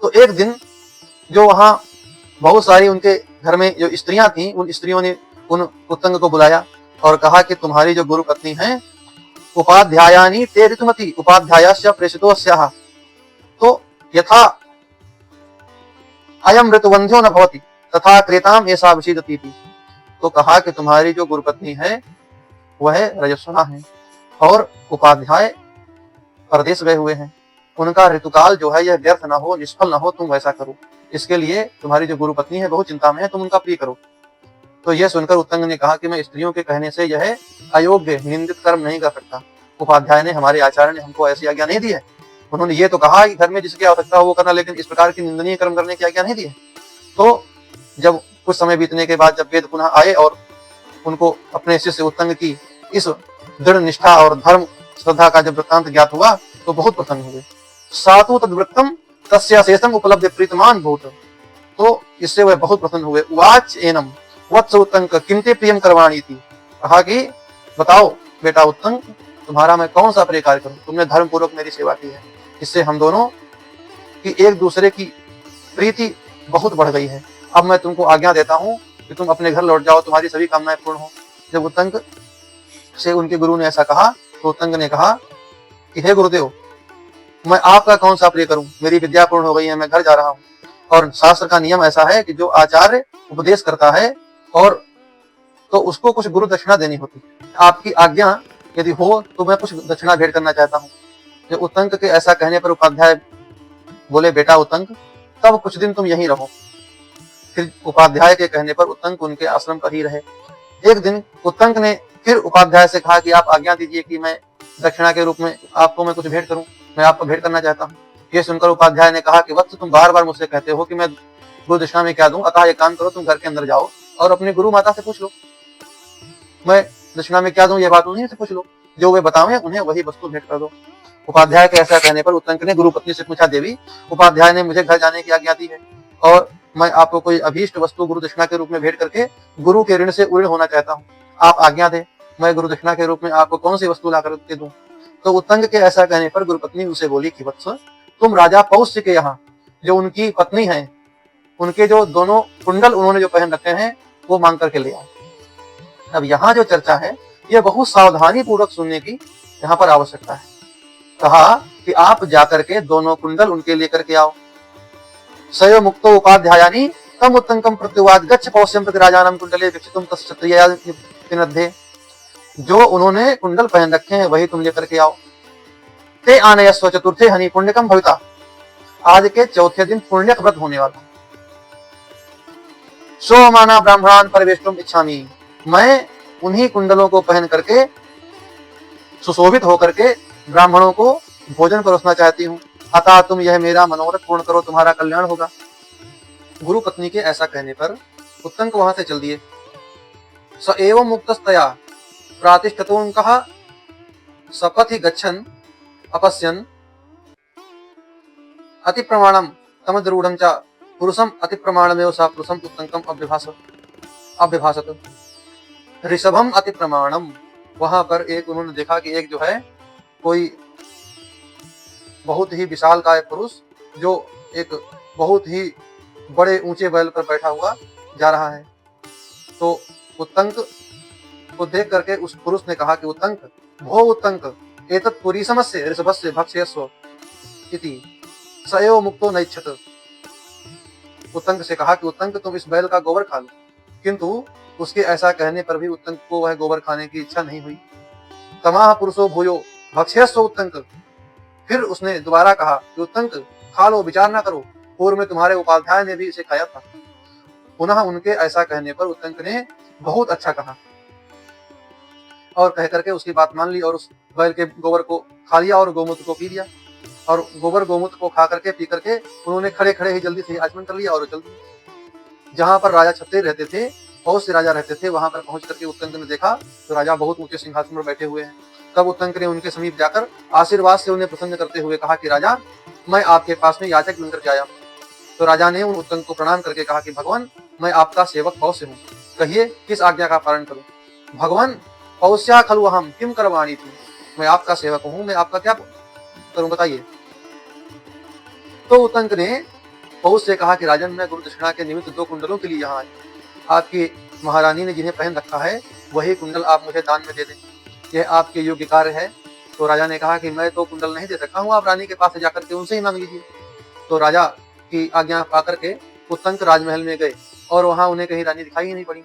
तो एक दिन जो वहां बहुत सारी उनके घर में जो स्त्रियां थीं, उन स्त्रियों ने उन उत्तंग को बुलाया और कहा कि तुम्हारी जो गुरु पत्नी है उपाध्यायानी ते ऋतुमती उपाध्यायस्य प्रेषितोस्याः तो यथा अयम ऋतुवंध्यो न भवति तथा क्रेताम ऐसा विषीदती थी। तो कहा कि तुम्हारी जो गुरुपत्नी है वह रजस्वला है और उपाध्याय परदेश गए हुए हैं, उनका ऋतुकाल जो है यह व्यर्थ न हो, निष्फल न हो, तुम वैसा करो। इसके लिए तुम्हारी जो गुरुपत्नी है बहुत चिंता में है, तुम उनका प्रिय करो। तो यह सुनकर उत्तंग ने कहा कि मैं स्त्रियों के कहने से यह अयोग्य निंदित कर्म नहीं कर सकता। उपाध्याय ने, हमारे आचार्य ने हमको ऐसी आज्ञा नहीं दी है। उन्होंने ये तो कहा कि घर में जिसकी आवश्यकता हो वो करना, लेकिन इस प्रकार की निंदनीय कर्म करने की आज्ञा नहीं दी है। तो जब कुछ समय बीतने के बाद जब वेद पुनः आए और उनको अपने शिष्य उत्तंग की इस दृढ़ निष्ठा और धर्म श्रद्धा का जब वृत्तांत ज्ञात हुआ तो बहुत प्रसन्न हुए। सातु तद्वृत्तम तस्य शेषम उपलब्ध प्रीतमान भूत। तो इससे वह बहुत प्रसन्न हुए। उवाच एनम वत्स उत्तंग किमते प्रियम करवाणी थी। कहा कि बताओ बेटा उत्तंग, तुम्हारा मैं कौन सा प्रिय कार्य करूं? तुमने धर्म पूर्वक मेरी सेवा की है, इससे हम दोनों की एक दूसरे की प्रीति बहुत बढ़ गई है। अब मैं तुमको आज्ञा देता हूं कि तुम अपने घर लौट जाओ, तुम्हारी सभी कामनाएं पूर्ण हो। जब उत्तंग से उनके गुरु ने ऐसा कहा तो उत्तंग ने कहा कि हे गुरुदेव, मैं आपका कौन सा प्रिय करूं? मेरी विद्या पूर्ण हो गई है, मैं घर जा रहा हूं। और शास्त्र का नियम ऐसा है कि जो आचार्य उपदेश करता है और तो उसको कुछ गुरु दक्षिणा देनी होती है। आपकी आज्ञा यदि हो तो मैं कुछ दक्षिणा भेंट करना चाहता हूँ। जब उत्तंग के ऐसा कहने पर उपाध्याय बोले, बेटा उत्तंग, तब कुछ दिन तुम यहीं रहो। फिर उपाध्याय के कहने पर उत्तंग उनके आश्रम पर ही रहे। एक दिन उत्तंग ने फिर उपाध्याय से कहा कि आप आज्ञा दीजिए कि मैं दक्षिणा के रूप में आपको मैं कुछ भेंट करूं, मैं आपको भेंट करना चाहता हूँ। ये सुनकर उपाध्याय ने कहा कि वत्स, तुम बार बार मुझसे कहते हो कि मैं गुरु दक्षिणा में क्या दूं, अतः एक काम करो, तुम घर के अंदर जाओ और अपने गुरु माता से पूछ लो, मैं दक्षिणा में क्या दूं, ये बात उन्हीं से पूछ लो, जो वे बतावें उन्हें वही वस्तु भेंट कर दो। उपाध्याय के ऐसा कहने पर उत्तंग ने गुरु पत्नी से पूछा, देवी, उपाध्याय ने मुझे घर जाने की आज्ञा दी है और मैं आपको कोई अभीष्ट वस्तु गुरु दक्षिणा के रूप में भेंट करके गुरु के ऋण से उऋण होना चाहता हूँ। आप आज्ञा दे, मैं गुरु दक्षिणा के रूप में आपको कौन सी वस्तु ला करके दूं? तो उत्तंग के ऐसा कहने पर गुरुपत्नी उसे बोली कि वत्स, तुम राजा पौष्य के यहाँ जो उनकी पत्नी है, उनके जो दोनों कुंडल उन्होंने जो पहन रखे हैं वो मांग करके ले आओ। अब यहाँ जो चर्चा है यह बहुत सावधानी पूर्वक सुनने की यहाँ पर आवश्यकता है। कहा कि आप जाकर के दोनों कुंडल उनके लेकर के आओ। सयो मुक्तो उपाध्यायानी तम उत्तंकम प्रत्युवाच गच्छ पौष्यम प्रति राजानम कुंडले वीक्षितुम तत्क्षत्रिया निनद्धे। जो उन्होंने कुंडल पहन रखे हैं वही तुम लेकर के आओ। ते आनयस्व चतुर्थे हनि पुण्यकम भविता। आज के चौथे दिन पुण्यक व्रत होने वाला। सोमाना ब्राह्मणान परिवेष्टुम इच्छामि। मैं उन्हीं कुंडलों को पहन करके सुशोभित होकर के ब्राह्मणों को भोजन परोसना चाहती हूँ। अतः तुम यह मेरा मनोरथ पूर्ण करो, तुम्हारा कल्याण होगा। गुरु पत्नी के ऐसा कहने पर उत्तंग वहां से चल दिए। स एवं मुक्तस्तया प्रातिष्ठतोऽंकः सपथि गच्छन् अपश्यन् अति प्रमाणम तमद्रूढ़ं च पुरुषम अति प्रमाणमेव स पुरुषम उत्तंकम अभ्यभासत। ऋषभम अति प्रमाणम। वहां पर एक उन्होंने देखा कि एक जो है कोई बहुत ही विशालकाय पुरुष जो एक बहुत ही बड़े ऊंचे बैल पर बैठा हुआ जा रहा है। तो उत्तंक को देख करके उस पुरुष ने कहा कि उत्तंक, भो उत्तंक, एतत् पुरीशमस्य ऋषभस्य भक्ष्यस्व इति स एव मुक्तो नैच्छत। उत्तंक से कहा कि उत्तंक, तुम इस बैल का गोबर खा लो। किंतु उसके ऐसा कहने पर भी उत्तंक को वह गोबर खाने की इच्छा नहीं हुई। तमाह पुरुषो भूयो भक्ष्यस्व उत्तंक। फिर उसने दोबारा कहा कि उत्तंक, खा लो, विचार ना करो, पूर्व में तुम्हारे उपाध्याय ने भी इसे खाया था। पुनः उनके ऐसा कहने पर उत्तंक ने बहुत अच्छा कहा और कह करके उसकी बात मान ली और उस बैल के गोबर को खा लिया और गोमूत्र को पी लिया। और गोबर गोमूत्र को खा करके पी करके उन्होंने खड़े खड़े ही जल्दी से आचमन कर लिया और चल दिए। जहां पर राजा छत्ते रहते थे, बहुत से राजा रहते थे, वहां पर पहुंच करके उत्तंक ने देखा तो राजा बहुत ऊंचे सिंहासन पर बैठे हुए हैं तब उत्तंक ने उनके समीप जाकर आशीर्वाद से उन्हें प्रसन्न करते हुए कहा कि राजा, मैं आपके पास में याचक बनकर के आया। तो राजा ने उन उत्तंक को प्रणाम करके कहा कि भगवान, मैं आपका सेवक पौष्य हूँ, कहिए किस आज्ञा का पालन करूं। भगवान, पौष्या खलु अहम किम करवाणी थी, मैं आपका सेवक हूँ, मैं आपका क्या करूं बताइए। तो उत्तंक ने पौष से कहा कि राजन, मैं गुरु दक्षिणा के निमित्त 2 कुंडलों के लिए यहाँ आया। आपकी महारानी ने जिन्हें पहन रखा है वही कुंडल आप मुझे दान में दे दें, यह आपके योग्य कार्य है। तो राजा ने कहा कि मैं तो कुंडल नहीं दे सकता हूँ, आप रानी के पास जाकर के उनसे ही मांग लीजिए। तो राजा की आज्ञा पाकर के उत्तंक राजमहल में गए और वहां उन्हें कहीं रानी दिखाई ही नहीं पड़ी।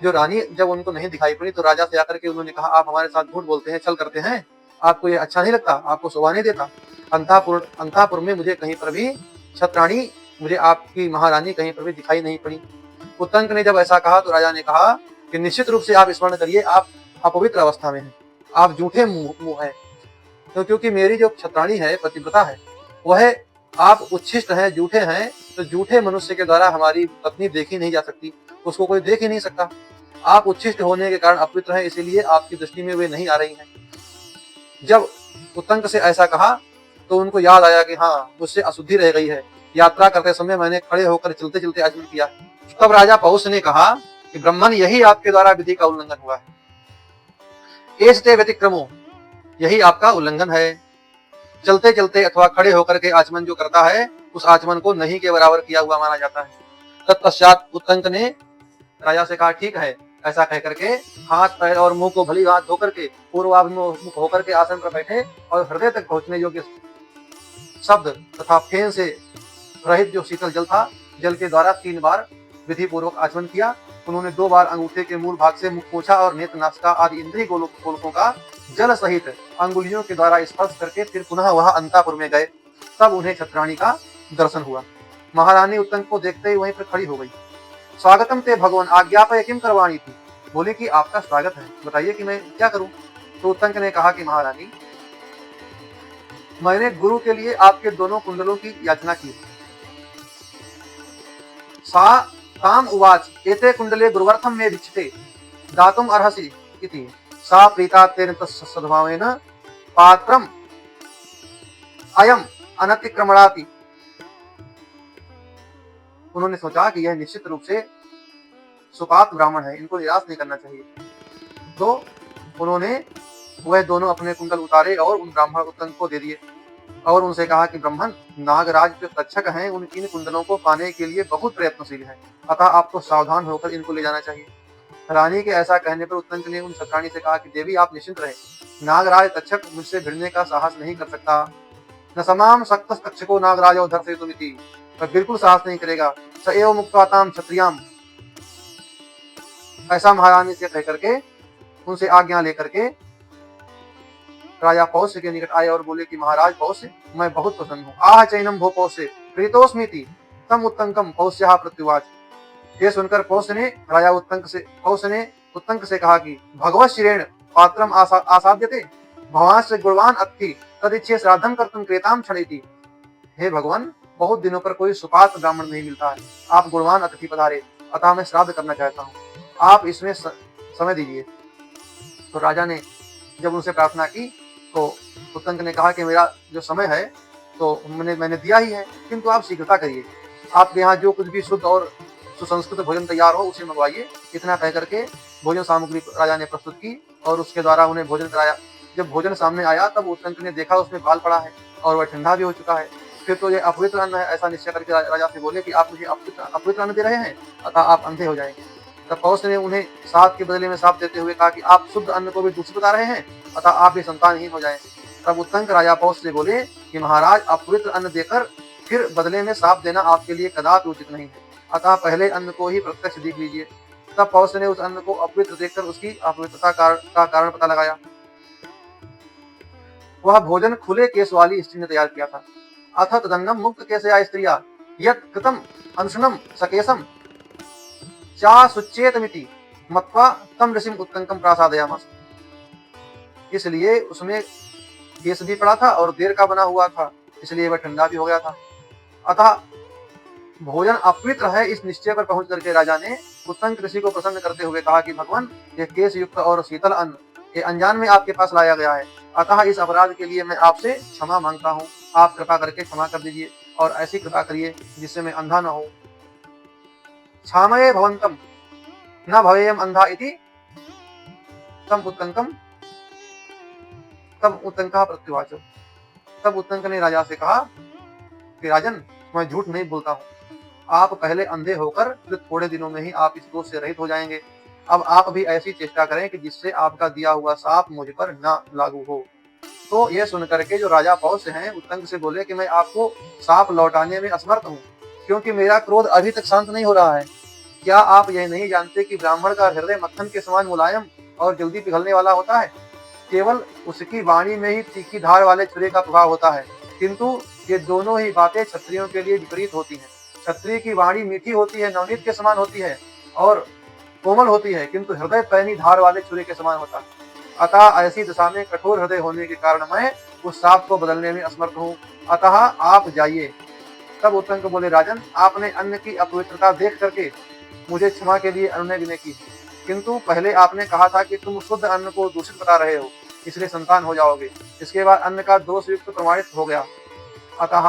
जो रानी जब उनको नहीं दिखाई पड़ी तो राजा से आकर के उन्होंने कहा, आप हमारे साथ झूठ बोलते हैं, छल करते हैं, आपको ये अच्छा नहीं लगता, आपको शोभा नहीं देता। अंतापुर में मुझे कहीं पर भी छत्राणी, मुझे आपकी महारानी कहीं पर भी दिखाई नहीं पड़ी। उत्तंक ने जब ऐसा कहा तो राजा ने कहा कि निश्चित रूप से आप स्मरण करिए, आप अपवित्र अवस्था में हैं, आप झूठे मुंह हैं। तो क्योंकि मेरी जो छत्राणी है, पतिव्रता है, वह आप उच्छिष्ट हैं, झूठे हैं, तो झूठे मनुष्य के द्वारा हमारी पत्नी देखी नहीं जा सकती, उसको कोई देख ही नहीं सकता। आप उच्छिष्ट होने के कारण अपवित्र हैं, इसीलिए आपकी दृष्टि में वे नहीं आ रही हैं। जब उत्तंक से ऐसा कहा तो उनको याद आया कि हाँ, मुझसे अशुद्धि रह गई है, यात्रा करते समय मैंने खड़े होकर चलते चलते आचमन किया। तब राजा पौष ने कहा कि ब्राह्मण, यही आपके द्वारा विधि का उल्लंघन हुआ है। एस्ते व्यतिक्रमो, यही आपका उल्लंघन है। चलते चलते अथवा खड़े होकर के आचमन जो करता है, उस आचमन को नहीं के बराबर किया हुआ माना जाता है। तत्पश्चात उत्तंक ने राजा से कहा, ठीक है। ऐसा कह करके हाथ पैर और मुंह को भली हाथ धोकर के पूर्वाभिमुख होकर के आसन पर बैठे और हृदय तक पहुंचने योग्य शब्द तथा फेन से रहित जो शीतल जल था, जल के द्वारा 3 बार विधि पूर्वक आचमन किया। उन्होंने 2 बार अंगूठे के मूल भाग से मुख, पोछा और नेत्र, नासिका आदि इंद्रिय गोलकों का जल सहित अंगुलियों के द्वारा स्पर्श करके फिर पुनः वह अंतापुर में गए। तब उन्हें छत्राणी का दर्शन हुआ। महारानी उत्तंक को देखते ही वहीं पर खड़ी हो गई। स्वागतम ते भगवान, आज्ञापय किम करवाणी थी, बोले कि आपका स्वागत है, बताइए कि मैं क्या करूं। तो उत्तंक ने कहा कि महारानी, मैंने गुरु के लिए आपके दोनों कुंडलों की याचना की। सा ताम उवाच, एते कुंडले गुरुवर्थम में भिक्षते दातुम अर्हसि इति, सा प्रीता तेन तत्सद्भावेन पात्रम अयम अनतिक्रमणाति। उन्होंने सोचा कि यह निश्चित रूप से सुपात्र ब्राह्मण है, इनको निराश नहीं करना चाहिए। तो उन्होंने वह दोनों अपने कुंडल उतारे और उन ब्राह्मण उत्तंक को दे दिए और उनसे कहा कि ब्राह्मण, नागराज जो तक्षक हैं, उन इन कुंडलों को पाने के लिए बहुत प्रयत्नशील हैं, अतः आपको सावधान होकर इनको ले जाना चाहिए। रानी के ऐसा कहने पर उत्तंक ने उन छत्राणी से कहा कि देवी, आप निश्चिंत रहे, नागराज तक्षक मुझसे भिड़ने का साहस नहीं कर सकता। न समाम सक्त तक्षको नागराजो धर्षयितुमिति, वह बिल्कुल साहस नहीं करेगा। स एव मुक्ताताम क्षत्रियाम, ऐसा महारानी से कह करके उनसे आज्ञा लेकर के राजा पौष्य के निकट आए और बोले कि महाराज पौष्य, मैं बहुत प्रसन्न हूँ। आह चैनम भो पौष्य प्रीतोस्मिति तम उत्तंकम पौष्यः प्रत्युवाच। ये सुनकर पौष्य ने उत्तंक से कहा कि भगवत शिरेण पात्रम आसाद्यते भवांश्च गुणवान अत्थि तदिच्छे श्राद्धम कर्तुम क्रेताम क्षणेति। हे भगवान, बहुत दिनों पर कोई सुपात्र ब्राह्मण नहीं मिलता है, आप गुणवान अतिथि पधारे, अतः मैं श्राद्ध करना चाहता हूँ, आप इसमें समय दीजिए। तो राजा ने जब उनसे प्रार्थना की तो उत्तंक ने कहा कि मेरा जो समय है तो मैंने दिया ही है, किंतु आप शीघ्रता करिए, आपके यहाँ जो कुछ भी शुद्ध और सुसंस्कृत भोजन तैयार हो उसे मंगवाइए। इतना कह करके भोजन सामग्री राजा ने प्रस्तुत की और उसके द्वारा उन्हें भोजन कराया। जब भोजन सामने आया तब उत्तंक ने देखा उसमें बाल पड़ा है और वह ठंडा भी हो चुका है। फिर तो ये अपवित्र अन्न है, ऐसा निश्चय करके राजा से बोले कि आप मुझे अपवित्र अन्न दे रहे हैं, अतः आप अंधे हो जाएंगे। तब पौष ने उन्हें सात के बदले में साप देते हुए कहा कि आप शुद्ध अन्न को भी दूषित बता रहे हैं, अतः आप भी संतानहीन हो जाएंगे। तब उत्तंक राजा पौष से बोले कि महाराज, अपवित्र अन्न देकर फिर बदले में साप देना आपके लिए कदापि उचित नहीं है, अतः पहले अन्न को ही प्रत्यक्ष देख लीजिए। तब पौष ने उस अन्न को अपवित्र देखकर उसकी अपवित्रता का कारण पता लगाया। वह भोजन खुले केस वाली स्त्री ने तैयार किया था। अथ तदन्नम मुक्त केशया स्त्रिया यत् कृतम अनुशनम सकेशम चा सुच्चेतमिति मत्वा तम ऋषिम उत्तंकम प्रासादयामास। इसलिए उसमें केस भी पड़ा था और देर का बना हुआ था, इसलिए वह ठंडा भी हो गया था। अतः भोजन अपवित्र है, इस निश्चय पर पहुंच करके राजा ने उत्तंक ऋषि को प्रसन्न करते हुए कहा कि भगवान, यह केस युक्त और शीतल अन्न ये अनजान में आपके पास लाया गया है, अतः इस अपराध के लिए मैं आपसे क्षमा मांगता हूँ। आप कृपा करके क्षमा कर दीजिए और ऐसी कृपा करिए जिससे मैं अंधा न हो। क्षामये भवन्तम न भवेयम अंधा इति तम उत्तंकम तब उत्तंका प्रत्युवाच। तब उत्तंक ने राजा से कहा कि राजन, मैं झूठ नहीं बोलता हूँ। आप पहले अंधे होकर फिर थोड़े दिनों में ही आप इस दोष से रहित हो जाएंगे। अब आप भी ऐसी चेष्टा करें कि जिससे आपका दिया हुआ शाप मुझ पर न लागू हो। तो यह सुनकर के जो राजा पौष्य हैं उत्तंक से बोले कि मैं आपको शाप लौटाने में असमर्थ हूँ, क्योंकि मेरा क्रोध अभी तक शांत नहीं हो रहा है। क्या आप यह नहीं जानते कि ब्राह्मण का हृदय मक्खन के समान मुलायम और जल्दी पिघलने वाला होता है? केवल उसकी वाणी में ही तीखी धार वाले छुरे का प्रभाव होता है, किंतु ये दोनों ही बातें क्षत्रियों के लिए विपरीत होती हैं। क्षत्रिय की वाणी मीठी होती है, नवनीत के समान होती है और कोमल होती है, किंतु हृदय पैनी धार वाले छुरे के समान होता है। अतः ऐसी दशा में कठोर हृदय होने के कारण मैं उस शाप को बदलने में असमर्थ हूँ। अतः आप जाइए। तब उत्तंक बोले, राजन, आपने अन्न की अपवित्रता देख करके मुझे क्षमा के लिए अनुनय विनय की, किंतु पहले आपने कहा था कि तुम शुद्ध अन्न को दूषित बता रहे हो, इसलिए संतान हो जाओगे। इसके बाद अन्न का दोष युक्त प्रमाणित हो गया, अतः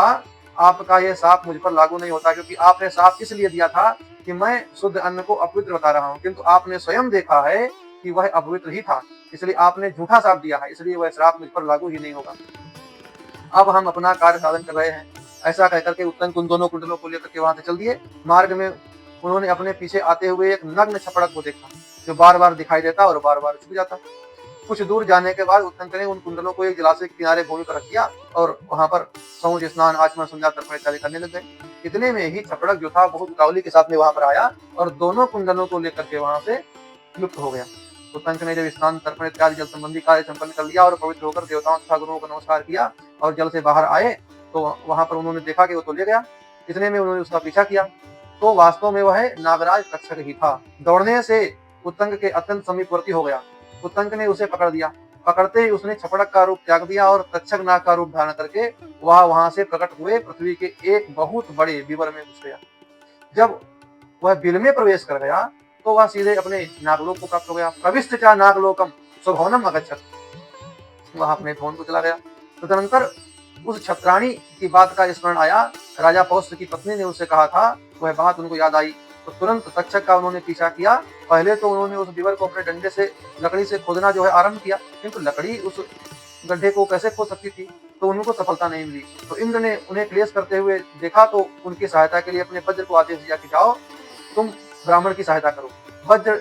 आपका यह शाप मुझ पर लागू नहीं होता, क्योंकि आपने शाप इसलिए दिया था कि मैं शुद्ध अन्न को अपवित्र बता रहा हूँ, किंतु आपने स्वयं देखा है कि वह अपवित्र ही था, इसलिए आपने झूठा शाप दिया है, इसलिए वह श्राप मुझ पर लागू ही नहीं होगा। अब हम अपना कार्य साधन कर रहे हैं। ऐसा कहकर के उत्तंक उन दोनों कुंडलों को लेकर के वहां से चल दिए। मार्ग में उन्होंने अपने पीछे आते हुए एक नग्न छपड़क को देखा, जो बार बार दिखाई देता और बार बार छुप जाता। कुछ दूर जाने के बाद उत्तंक ने उन कुंडलों को एक जलाशय के किनारे भूमि पर रख दिया और वहां पर समुद्र स्नान, आचमन, संध्या तर्पण इत्यादि करने लग गए। इतने में ही छपड़क जो था बहुत उतावली के साथ में वहां पर आया और दोनों कुंडलों को लेकर के वहां से लुप्त हो गया। उत्तंक ने जब स्नान, तर्पण इत्यादि जल संबंधी कार्य संपन्न कर लिया और पवित्र होकर देवताओं तथा गुरुओं को नमस्कार किया और जल से बाहर आए, तो वहां पर उन्होंने देखा कि वो तो ले गया। इतने में उन्होंने उसका पीछा किया, तो वास्तव में वह नागराज तक्षक ही था। दौड़ने से उत्तंक के अत्यंत समीपवर्ती हो गया। उत्तंक ने उसे पकड़ दिया। पकड़ते ही उसने छपड़क का रूप त्याग दिया और तक्षक नाग का रूप धारण करके वहां से प्रकट हुए पृथ्वी के एक बहुत बड़े विवर में घुस गया। जब वह बिल में प्रवेश कर गया तो वह सीधे अपने नागलोक को प्राप्त हो गया। प्रविष्ट चा नागलोकम स्वभवनम अगच्छत, वह अपने भवन को चला गया। तदनंतर उस छत्राणी की बात का स्मरण आया। राजा पौष्य की पत्नी ने उससे कहा था, वह बात उनको याद आई, तो तुरंत तक्षक का उन्होंने पीछा किया। पहले तो उन्होंने उस विवर को अपने डंडे से, लकड़ी से खोदना जो है आरंभ किया, किंतु लकड़ी उस गड्ढे को कैसे खोद सकती थी, तो उनको सफलता नहीं मिली। तो इंद्र ने उन्हें क्लेश करते हुए देखा, तो उनकी सहायता के लिए अपने वज्र को आदेश दिया कि जाओ तुम ब्राह्मण की सहायता करो। वज्र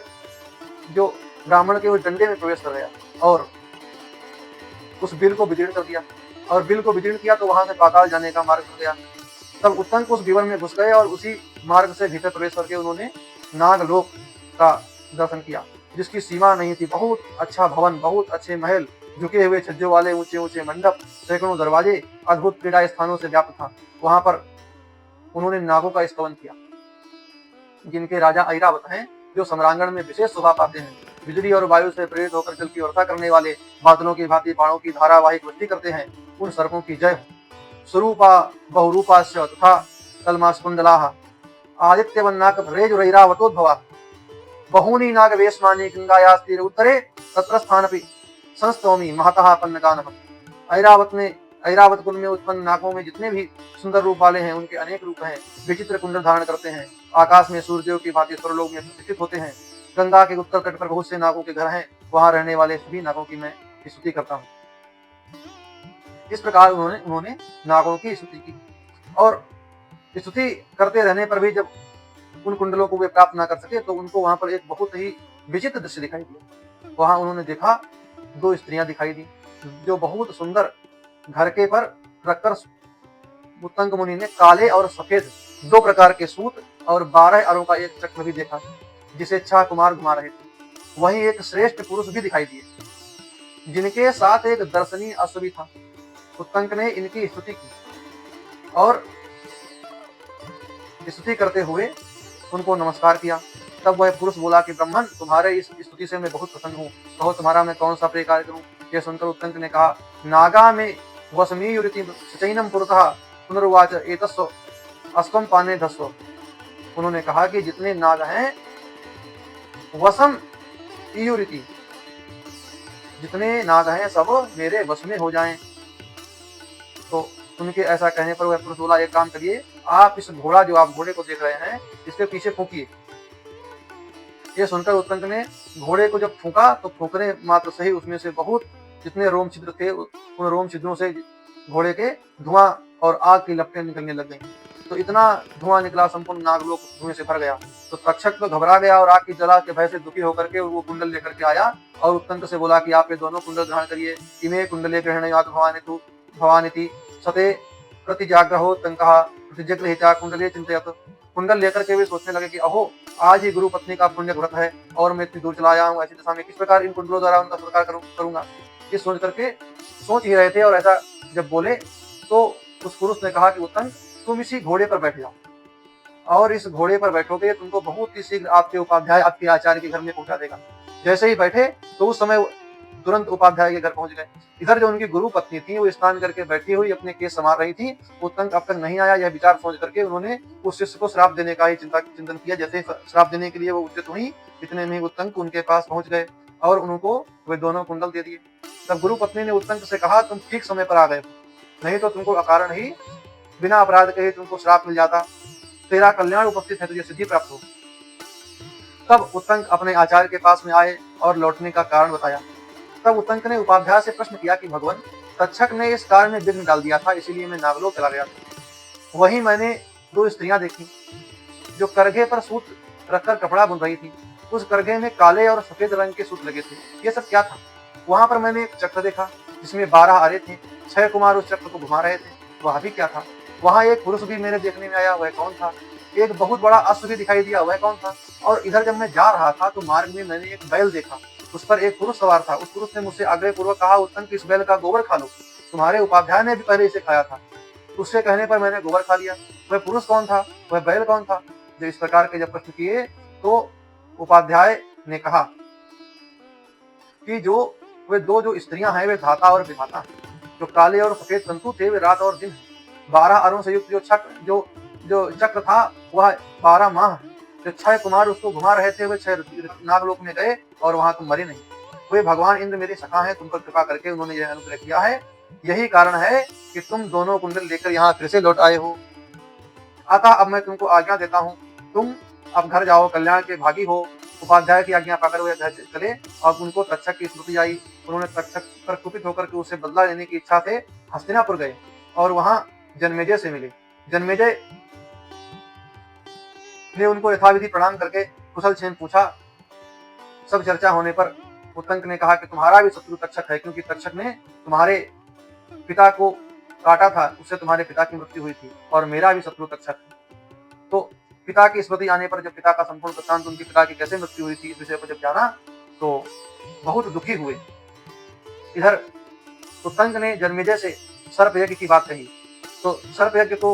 जो ब्राह्मण के उस डंडे में प्रवेश कर गया और उस बिल को विदीर्ण कर दिया, और बिल को विदीर्ण किया तो वहां से पाताल जाने का मार्ग खुल गया। तब उत्तंक उस विवर में घुस गए और उसी मार्ग से भीतर प्रवेश करके उन्होंने नागलोक का दर्शन किया, जिसकी सीमा नहीं थी। बहुत अच्छा भवन, बहुत अच्छे महल, झुके हुए छज्जों वाले ऊंचे ऊंचे मंडप, सैकड़ों दरवाजे, अद्भुत क्रीड़ा स्थानों से व्याप्त था। वहां पर उन्होंने नागों का स्तवन किया, जिनके राजा ऐरावत हैं, जो सम्रांगण में विशेष शोभा पाते हैं। बिजली और वायु से प्रेरित होकर जल की वर्षा करने वाले, बादलों की भांति बाणों की धारावाहिक वृष्टि करते हैं, उन सर्पों की जय हो। स्वरूपा बहुरूपाश्च तथा कलमास्कुंडलाः आदित्यवन्नाक भ्रेजुरैरावतोद्भवा बहूनि नागवेश्मानि गंगायास्तीरे उत्तरे तत्र स्थानपि संस्तौमि महतः पन्नगानः। ऐरावत कुल में उत्पन्न नागों में जितने भी सुंदर रूप वाले हैं, उनके अनेक रूप हैं। विचित्र कुंडल धारण करते हैं, आकाश में सूर्यों की भांति स्वरलोक में प्रतिष्ठित होते हैं। गंगा के उत्तर तट पर बहुत से नागों के घर हैं, वहां रहने वाले सभी नागों की मैं स्तुति करता हूँ। इस प्रकार उन्होंने नागों की स्तुति की, और स्तुति करते रहने पर भी जब उन कुंडलों को वे प्राप्त ना कर सके, तो उनको वहां पर एक बहुत ही विचित्र दृश्य दिखाई दिया। वहां उन्होंने देखा, दो स्त्रियां दिखाई दी, जो बहुत सुंदर घर के पर रखकर उत्तंक मुनि ने काले और सफेद दो प्रकार के सूत और 12 अरों का एक चक्र भी देखा, जिसे 6 कुमार घुमा रहे थे। वहीं एक श्रेष्ठ पुरुष भी दिखाई दिए, जिनके साथ एक दर्शनीय अश्व भी था। उत्तंक ने इनकी स्तुति की और स्तुति करते हुए उनको नमस्कार किया। तब वह पुरुष बोला कि ब्राह्मण, तुम्हारे इस स्तुति से मैं बहुत प्रसन्न हूँ, कहो तुम्हारा मैं कौन सा प्रिय कार्य करूँ। यह सुनकर उत्तंक ने कहा, नागा में वसमीयुरिति सचैनम पुरतः पुनर्वाच एतस्व अश्वम पाने धस्व। उन्होंने कहा कि जितने नाग हैं, वसम ईयुरिति जितने नाग हैं सब मेरे वश में हो जाएं। तो उनके ऐसा कहने पर वह पुरुष बोला, एक काम करिए, आप इस घोड़ा जो आप घोड़े को देख रहे हैं इसके पीछे फूंकिए। ये सुनकर उत्तंक ने घोड़े को जब फूंका तो फूंकने मात्र से ही उसमें से बहुत जितने रोम छिद्र थे उन रोम छिद्रों से घोड़े के धुआं और आग की लपटें निकलने लग गईं। तो इतना धुआं निकला, संपूर्ण नागलोक धुएं से भर गया। तो तक्षक तो घबरा गया और आग की जला के भय से दुखी होकर के वो कुंडल लेकर के आया और उत्तंक से बोला कि आप ये दोनों कुंडल ग्रहण करिए। इमे कुंडले ग्रहण भवानितु सते प्रतिजाग्रहो तंकः प्रतिजग्रहिता कुंडले चिंतयत। कुंडल लेकर के वे सोचने लगे कि अहो, आज ही गुरु पत्नी का पुण्य व्रत है और मैं इतनी दूर चला आया हूँ, ऐसी दशा में किस प्रकार इन कुंडलों द्वारा उनका सत्कार करूंगा। ये सोच करके सोच ही रहे थे और ऐसा जब बोले तो उस पुरुष ने कहा कि उत्तंक, तुम इसी घोड़े पर बैठ जाओ और इस घोड़े पर बैठोगे तुमको बहुत ही शीघ्र आपके उपाध्याय आपके आचार्य के घर में पहुंचा देगा। जैसे ही बैठे तो उस समय तुरंत उपाध्याय के घर पहुंच गए। इधर जो उनकी गुरु पत्नी थी वो स्नान करके बैठी हुई अपने केस संवार रही थी। उत्तंक अब तक नहीं आया, यह विचार सोच करके उन्होंने उस शिष्य को श्राप देने का ही चिंतन किया। जैसे श्राप देने के लिए वो उचित हुई, इतने में उत्तंक उनके पास पहुंच गए और उनको वे दोनों कुंडल दे दिए। तब गुरु पत्नी ने उत्तंक से कहा, तुम ठीक समय पर आ गए, नहीं तो तुमको अकारण ही बिना अपराध के ही तुमको श्राप मिल जाता। तेरा कल्याण उपस्थित है, तुझे सिद्धि प्राप्त हो। तब उत्तंक अपने आचार्य के पास में आए और लौटने का कारण बताया। तब उत्तंक ने उपाध्याय से प्रश्न किया कि भगवान, तक्षक ने इस कार्य में विघ्न डाल दिया था, इसीलिए मैं नागलोक चला गया था। वहीं मैंने दो स्त्रियां देखी जो करघे पर सूत रखकर कपड़ा बुन रही थी। उस करघे में काले और सफेद रंग के सूत लगे थे। ये सब क्या था? वहां पर मैंने एक चक्र देखा जिसमें 12 आरे थे। 6 कुमार उस चक्र को घुमा रहे थे। वह भी क्या था? वहां एक पुरुष भी मेरे देखने में आया, वह कौन था? एक बहुत बड़ा अश्व भी दिखाई दिया, वह कौन था? और इधर जब मैं जा रहा था तो मार्ग में मैंने एक बैल देखा, उस पर एक पुरुष सवार था। उस पुरुष ने मुझसे आग्रह पूर्वक कहा, उत्तंक, इस बैल का गोबर खा लो, तुम्हारे उपाध्याय ने भी पहले इसे खाया था। उससे कहने पर मैंने गोबर खा लिया। वह पुरुष कौन था? वह बैल कौन था? जो इस प्रकार के जब प्रश्न किए तो उपाध्याय ने कहा कि जो वे दो जो स्त्रियां हैं वे धाता और विधाता हैं। जो काले और सफेद तंतु थे वे रात और दिन हैं। 12 अरों से युक्त जो चक्र था वह 12 माह। जो 6 कुमार उसको घुमा रहे थे वे 6 नागलोक में गए और वहां तुम मरे नहीं। वे भगवान इंद्र मेरे सखा हैं, तुम पर कृपा करके उन्होंने यह अनुग्रह किया है। यही कारण है कि तुम दोनों कुंडल लेकर यहाँ फिर से लौट आए हो। अतः अब मैं तुमको आज्ञा देता हूँ, तुम अब घर जाओ, कल्याण के भागी हो। उपाध्याय की आज्ञा पाकर वे घर चले और उनको तक्षक की स्मृति आई। उन्होंने तक्षक पर कुपित होकर के उससे बदला लेने की इच्छा से हस्तिनापुर गए और वहां जन्मेजय से मिले। जन्मेजय ने उनको यथाविधि प्रणाम करके कुशल क्षेम पूछा। सब चर्चा होने पर उत्तंक ने कहा कि तुम्हारा भी शत्रु तक्षक है, क्योंकि तक्षक ने तुम्हारे पिता को काटा था, उससे तुम्हारे पिता की मृत्यु हुई थी, और मेरा भी शत्रु तक्षक है। तो पिता की स्मृति आने पर जब पिता का संपूर्ण वृत्तांत, उनके पिता की कैसे मृत्यु हुई थी, इस विषय पर जब जाना तो बहुत दुखी हुए। इधर उत्तंक ने जन्मेजय से सर्प यज्ञ की बात कही। तो सर्प यज्ञ तो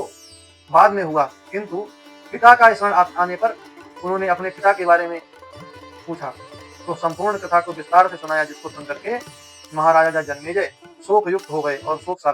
बाद में हुआ, किंतु पिता का स्मरण आने पर उन्होंने अपने पिता के बारे में पूछा। तो संपूर्ण कथा को विस्तार से सुनाया, जिसको सुन करके महाराजा जन्मेजय शोक युक्त हो गए और शोक सागर